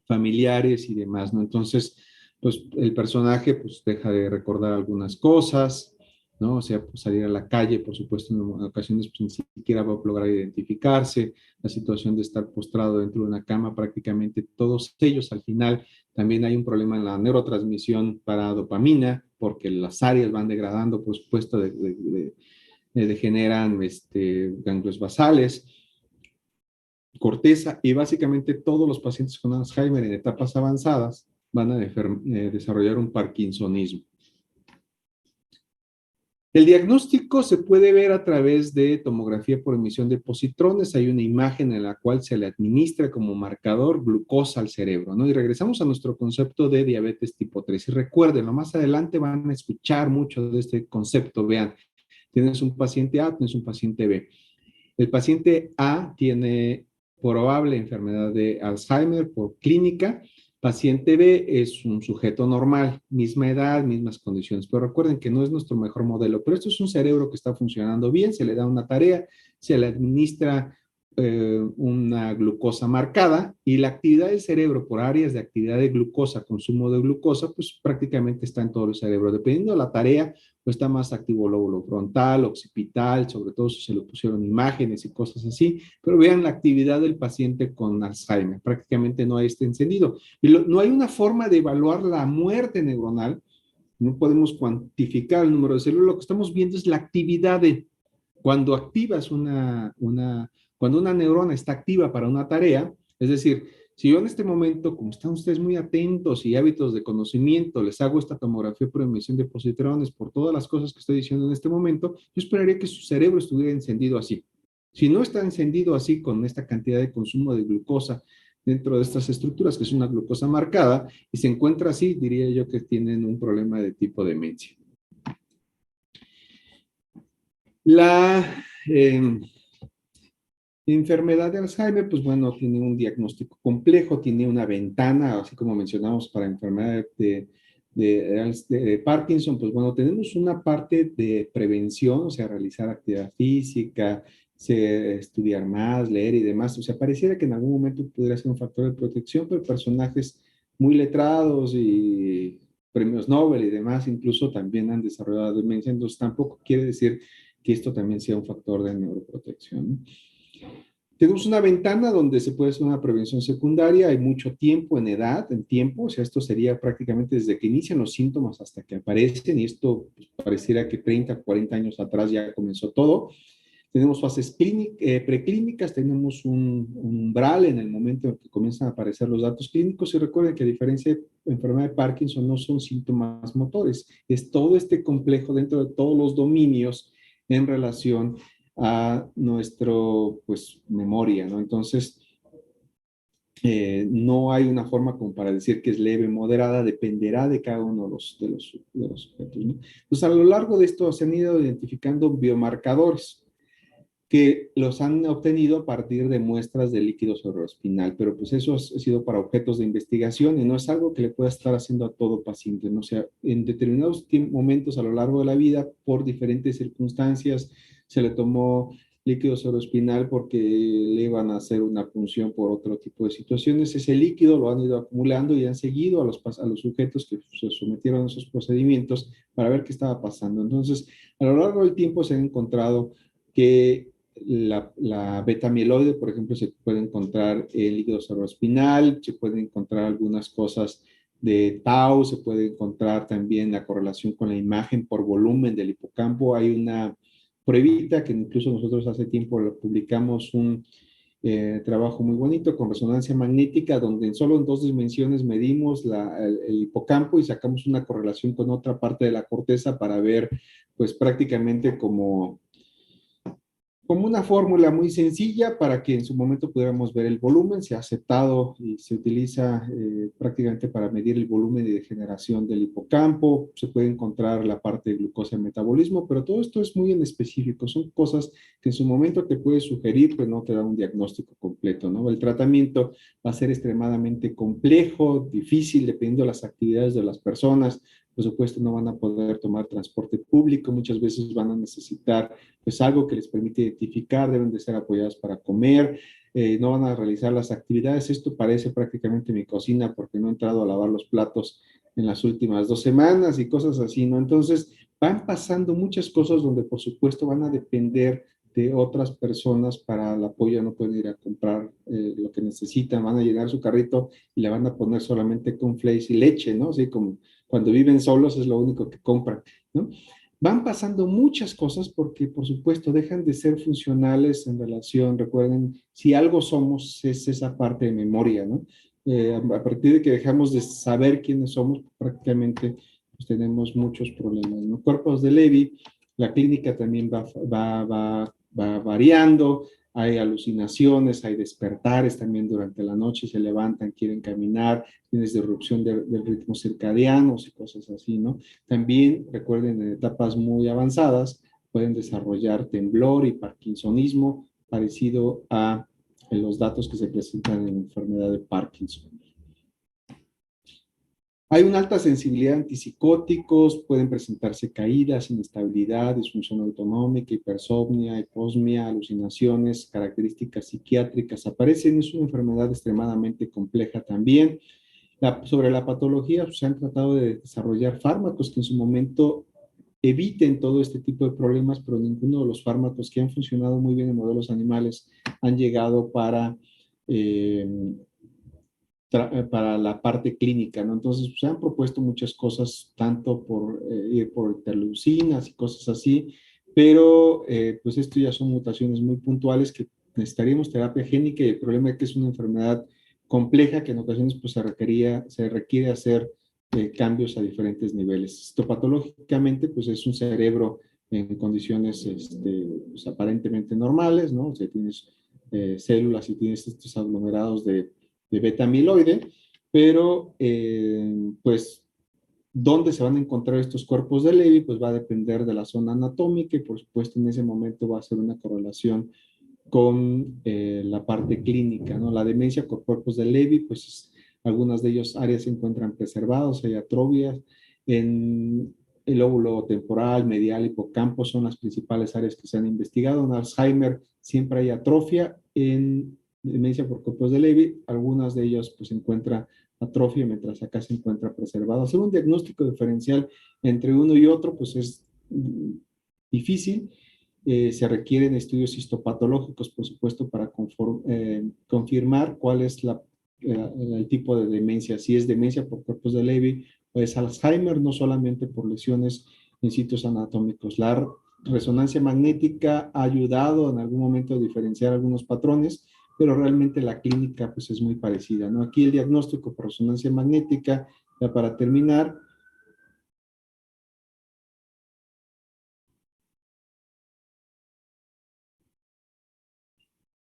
familiares y demás, ¿no? Entonces, pues el personaje pues deja de recordar algunas cosas, ¿no? O sea, pues, salir a la calle, por supuesto, en ocasiones pues, ni siquiera va a lograr identificarse, la situación de estar postrado dentro de una cama, prácticamente todos ellos al final, también hay un problema en la neurotransmisión para dopamina, porque las áreas van degradando, por supuesto, degeneran ganglios basales, corteza y básicamente todos los pacientes con Alzheimer en etapas avanzadas van a desarrollar un parkinsonismo. El diagnóstico se puede ver a través de tomografía por emisión de positrones. Hay una imagen en la cual se le administra como marcador glucosa al cerebro, ¿no? Y regresamos a nuestro concepto de diabetes tipo 3. Y recuerden, más adelante van a escuchar mucho de este concepto. Vean, tienes un paciente A, tienes un paciente B. El paciente A tiene probable enfermedad de Alzheimer por clínica. Paciente B es un sujeto normal, misma edad, mismas condiciones. Pero recuerden que no es nuestro mejor modelo. Pero esto es un cerebro que está funcionando bien, se le da una tarea, se le administra una glucosa marcada y la actividad del cerebro por áreas de actividad de glucosa, consumo de glucosa, pues prácticamente está en todo el cerebro. Dependiendo de la tarea, pues está más activo el lóbulo frontal, occipital, sobre todo si se le pusieron imágenes y cosas así, pero vean la actividad del paciente con Alzheimer, prácticamente no hay este encendido. Y no hay una forma de evaluar la muerte neuronal, no podemos cuantificar el número de células, lo que estamos viendo es la actividad de cuando activas cuando una neurona está activa para una tarea, es decir, si yo en este momento, como están ustedes muy atentos y hábitos de conocimiento, les hago esta tomografía por emisión de positrones por todas las cosas que estoy diciendo en este momento, yo esperaría que su cerebro estuviera encendido así. Si no está encendido así con esta cantidad de consumo de glucosa dentro de estas estructuras, que es una glucosa marcada, y se encuentra así, diría yo que tienen un problema de tipo demencia. La enfermedad de Alzheimer, pues bueno, tiene un diagnóstico complejo, tiene una ventana, así como mencionamos para enfermedad de Parkinson, pues bueno, tenemos una parte de prevención, o sea, realizar actividad física, estudiar más, leer y demás. O sea, pareciera que en algún momento pudiera ser un factor de protección, pero personajes muy letrados y premios Nobel y demás, incluso también han desarrollado demencia, entonces tampoco quiere decir que esto también sea un factor de neuroprotección, ¿no? Tenemos una ventana donde se puede hacer una prevención secundaria, hay mucho tiempo en edad, en tiempo, o sea, esto sería prácticamente desde que inician los síntomas hasta que aparecen, y esto pues, pareciera que 30, 40 años atrás ya comenzó todo. Tenemos fases preclínicas, tenemos un umbral en el momento en que comienzan a aparecer los datos clínicos y recuerden que a diferencia de enfermedad de Parkinson no son síntomas motores, es todo este complejo dentro de todos los dominios en relación a nuestro, pues, memoria, ¿no? Entonces, no hay una forma como para decir que es leve, moderada, dependerá de cada uno de los sujetos, ¿no? Pues a lo largo de esto se han ido identificando biomarcadores que los han obtenido a partir de muestras de líquido cerebroespinal, pero pues eso ha sido para objetos de investigación y no es algo que le pueda estar haciendo a todo paciente, ¿no? O sea, en determinados momentos a lo largo de la vida, por diferentes circunstancias, se le tomó líquido cerebroespinal porque le iban a hacer una punción por otro tipo de situaciones. Ese líquido lo han ido acumulando y han seguido a los sujetos que se sometieron a esos procedimientos para ver qué estaba pasando. Entonces, a lo largo del tiempo se han encontrado que la beta-amiloide, por ejemplo, se puede encontrar en líquido cerebroespinal, se pueden encontrar algunas cosas de tau, se puede encontrar también la correlación con la imagen por volumen del hipocampo. Hay una pruebita que incluso nosotros hace tiempo lo publicamos un trabajo muy bonito con resonancia magnética, donde solo en 2 dimensiones medimos el hipocampo y sacamos una correlación con otra parte de la corteza para ver, pues prácticamente como una fórmula muy sencilla para que en su momento pudiéramos ver el volumen. Se ha aceptado y se utiliza prácticamente para medir el volumen de degeneración del hipocampo. Se puede encontrar la parte de glucosa y metabolismo, pero todo esto es muy en específico. Son cosas que en su momento te puede sugerir, pero no te da un diagnóstico completo, ¿no? El tratamiento va a ser extremadamente complejo, difícil, dependiendo de las actividades de las personas. Por supuesto, no van a poder tomar transporte público, muchas veces van a necesitar pues algo que les permite identificar, deben de ser apoyadas para comer, no van a realizar las actividades. Esto parece prácticamente mi cocina porque no he entrado a lavar los platos en las últimas 2 semanas y cosas así, ¿no? Entonces, van pasando muchas cosas donde por supuesto van a depender de otras personas para el apoyo, no pueden ir a comprar lo que necesitan, van a llenar su carrito y le van a poner solamente cornflakes y leche, ¿no? Así como cuando viven solos es lo único que compran, ¿no? Van pasando muchas cosas porque, por supuesto, dejan de ser funcionales en relación, recuerden, si algo somos es esa parte de memoria, ¿no? A partir de que dejamos de saber quiénes somos, prácticamente pues, tenemos muchos problemas, ¿no? Cuerpos de Levy, la clínica también va variando, hay alucinaciones, hay despertares también durante la noche, se levantan, quieren caminar, tienes disrupción del ritmo circadianos y cosas así, ¿no? También, recuerden, en etapas muy avanzadas pueden desarrollar temblor y parkinsonismo parecido a los datos que se presentan en la enfermedad de Parkinson. Hay una alta sensibilidad a antipsicóticos, pueden presentarse caídas, inestabilidad, disfunción autonómica, hipersomnia, hiposmia, alucinaciones, características psiquiátricas aparecen. Es una enfermedad extremadamente compleja también. Sobre la patología, pues, se han tratado de desarrollar fármacos que en su momento eviten todo este tipo de problemas, pero ninguno de los fármacos que han funcionado muy bien en modelos animales han llegado eh, para la parte clínica, ¿no? Entonces, pues, se han propuesto muchas cosas, tanto por ir por interleucinas y cosas así, pero pues esto ya son mutaciones muy puntuales que necesitaríamos terapia génica y el problema es que es una enfermedad compleja que en ocasiones pues se requiere hacer cambios a diferentes niveles. Histopatológicamente pues es un cerebro en condiciones pues, aparentemente normales, ¿no? O sea, tienes células y tienes estos aglomerados de beta-amiloide, pero pues dónde se van a encontrar estos cuerpos de Levy, pues va a depender de la zona anatómica y por supuesto en ese momento va a ser una correlación con la parte clínica, ¿no? La demencia con cuerpos de Levy, pues algunas de ellas áreas se encuentran preservadas, hay atrofias en el lóbulo temporal, medial, hipocampo son las principales áreas que se han investigado. En Alzheimer siempre hay atrofia, en demencia por cuerpos de Levy, algunas de ellas pues se encuentra atrofia, mientras acá se encuentra preservado. Hacer un diagnóstico diferencial entre uno y otro pues es difícil. Se requieren estudios histopatológicos, por supuesto, para confirmar cuál es el tipo de demencia, si es demencia por cuerpos de Levy o es Alzheimer, no solamente por lesiones en sitios anatómicos. resonancia magnética ha ayudado en algún momento a diferenciar algunos patrones, pero realmente la clínica pues es muy parecida, ¿no? Aquí el diagnóstico por resonancia magnética, ya para terminar,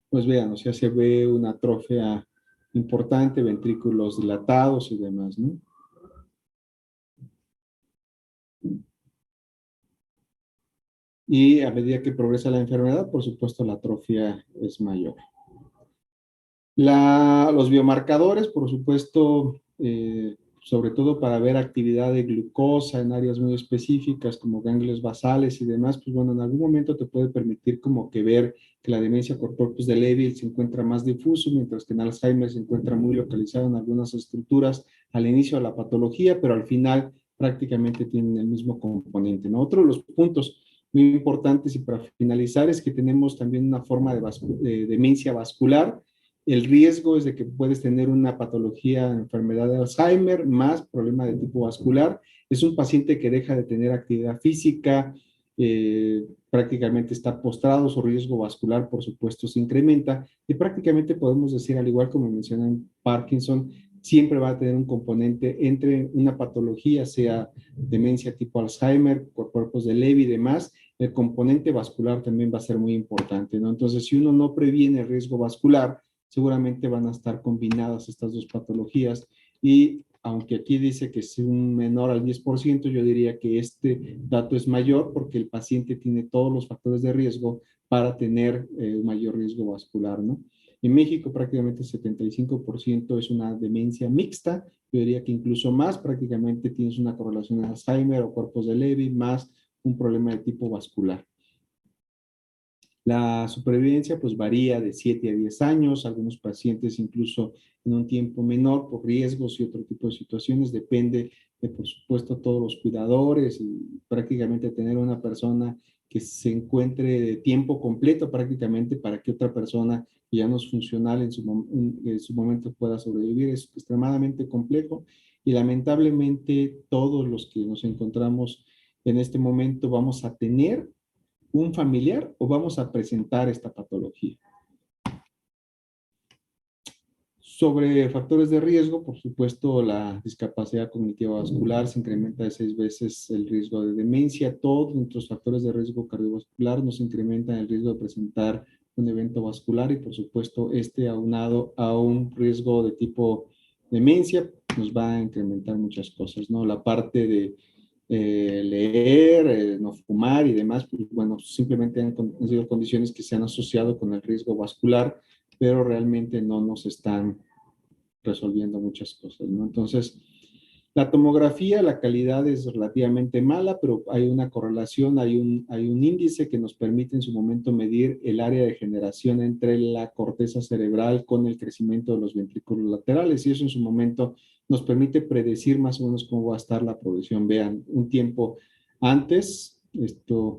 pues vean, o sea, se ve una atrofia importante, ventrículos dilatados y demás, ¿no? Y a medida que progresa la enfermedad, por supuesto, la atrofia es mayor. Los biomarcadores, por supuesto, sobre todo para ver actividad de glucosa en áreas muy específicas como ganglios basales y demás, pues bueno, en algún momento te puede permitir como que ver que la demencia por corpus de Lewy se encuentra más difuso, mientras que en Alzheimer se encuentra muy localizado en algunas estructuras al inicio de la patología, pero al final prácticamente tienen el mismo componente, ¿no? Otro de los puntos muy importantes y para finalizar es que tenemos también una forma de demencia vascular. El riesgo es de que puedes tener una patología, enfermedad de Alzheimer, más problema de tipo vascular. Es un paciente que deja de tener actividad física, prácticamente está postrado, su riesgo vascular, por supuesto, se incrementa y prácticamente podemos decir, al igual como mencionan Parkinson, siempre va a tener un componente entre una patología, sea demencia tipo Alzheimer, por cuerpos de Lewy y demás, el componente vascular también va a ser muy importante, ¿no? Entonces, si uno no previene el riesgo vascular, seguramente van a estar combinadas estas dos patologías y aunque aquí dice que es un menor al 10%, yo diría que este dato es mayor porque el paciente tiene todos los factores de riesgo para tener un mayor riesgo vascular, ¿no? En México prácticamente el 75% es una demencia mixta, yo diría que incluso más, prácticamente tienes una correlación en Alzheimer o cuerpos de Lewy más un problema de tipo vascular. La supervivencia pues varía de 7 a 10 años, algunos pacientes incluso en un tiempo menor por riesgos y otro tipo de situaciones, depende de por supuesto todos los cuidadores y prácticamente tener una persona que se encuentre de tiempo completo prácticamente para que otra persona que ya no es funcional en su momento pueda sobrevivir es extremadamente complejo y lamentablemente todos los que nos encontramos en este momento vamos a tener un familiar o vamos a presentar esta patología. Sobre factores de riesgo, por supuesto, la discapacidad cognitiva vascular se incrementa de 6 veces el riesgo de demencia. Todos nuestros factores de riesgo cardiovascular nos incrementan el riesgo de presentar un evento vascular y, por supuesto, este aunado a un riesgo de tipo demencia nos va a incrementar muchas cosas, ¿no? La parte de leer, no fumar y demás, pues bueno, simplemente han sido condiciones que se han asociado con el riesgo vascular, pero realmente no nos están resolviendo muchas cosas, ¿no? Entonces, la tomografía, la calidad es relativamente mala, pero hay una correlación, hay un índice que nos permite en su momento medir el área de generación entre la corteza cerebral con el crecimiento de los ventrículos laterales y eso en su momento nos permite predecir más o menos cómo va a estar la progresión. Vean, un tiempo antes,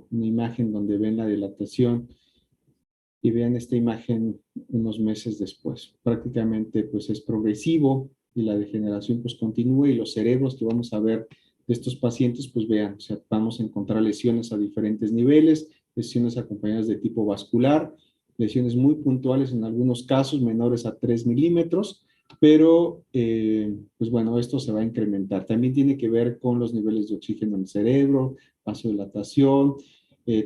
una imagen donde ven la dilatación y vean esta imagen unos meses después. Prácticamente pues es progresivo y la degeneración pues continúa y los cerebros que vamos a ver de estos pacientes pues vean, o sea, vamos a encontrar lesiones a diferentes niveles, lesiones acompañadas de tipo vascular, lesiones muy puntuales en algunos casos menores a 3 milímetros, pero pues bueno, esto se va a incrementar. También tiene que ver con los niveles de oxígeno en el cerebro, vasodilatación,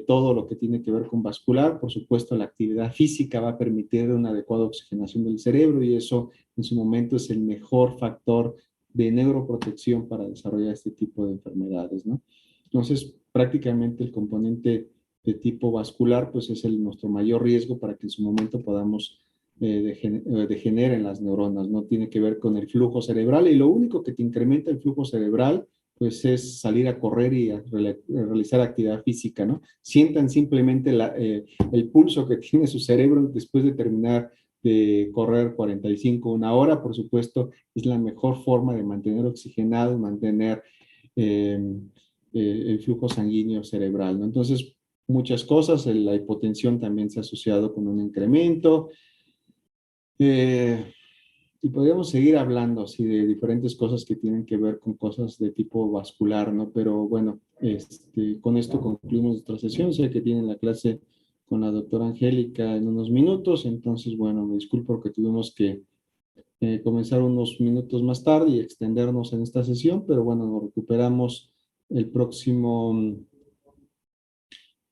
todo lo que tiene que ver con vascular. Por supuesto, la actividad física va a permitir una adecuada oxigenación del cerebro y eso en su momento es el mejor factor de neuroprotección para desarrollar este tipo de enfermedades, ¿no? Entonces, prácticamente el componente de tipo vascular, pues es nuestro mayor riesgo para que en su momento podamos degeneren las neuronas, ¿no? Tiene que ver con el flujo cerebral y lo único que te incrementa el flujo cerebral pues es salir a correr y a realizar actividad física, ¿no? Sientan simplemente el pulso que tiene su cerebro después de terminar de correr 45, una hora, por supuesto, es la mejor forma de mantener oxigenado y mantener eh, el flujo sanguíneo cerebral, ¿no? Entonces, muchas cosas, la hipotensión también se ha asociado con un incremento, eh, Y podríamos seguir hablando así de diferentes cosas que tienen que ver con cosas de tipo vascular, ¿no? Pero bueno, con esto concluimos nuestra sesión. Sé que tienen la clase con la doctora Angélica en unos minutos, entonces, bueno, me disculpo porque tuvimos que comenzar unos minutos más tarde y extendernos en esta sesión, pero bueno, nos recuperamos el próximo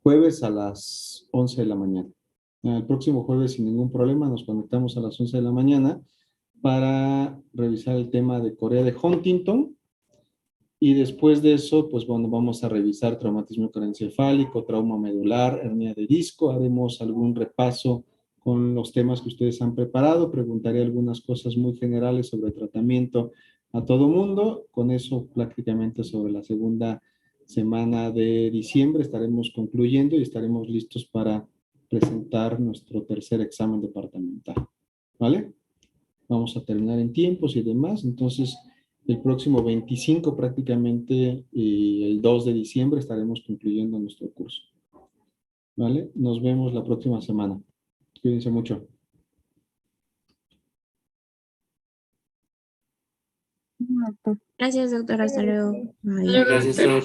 jueves a las 11 de la mañana. El próximo jueves, sin ningún problema, nos conectamos a las 11 de la mañana para revisar el tema de Corea de Huntington. Y después de eso, pues bueno, vamos a revisar traumatismo craneoencefálico, trauma medular, hernia de disco. Haremos algún repaso con los temas que ustedes han preparado. Preguntaré algunas cosas muy generales sobre tratamiento a todo mundo. Con eso, prácticamente sobre la segunda semana de diciembre estaremos concluyendo y estaremos listos para presentar nuestro tercer examen departamental. ¿Vale? Vamos a terminar en tiempos y demás. Entonces, el próximo 25 prácticamente y el 2 de diciembre estaremos concluyendo nuestro curso. ¿Vale? Nos vemos la próxima semana. Cuídense mucho. Gracias, doctora. Hasta luego. Bye. Gracias, Doc.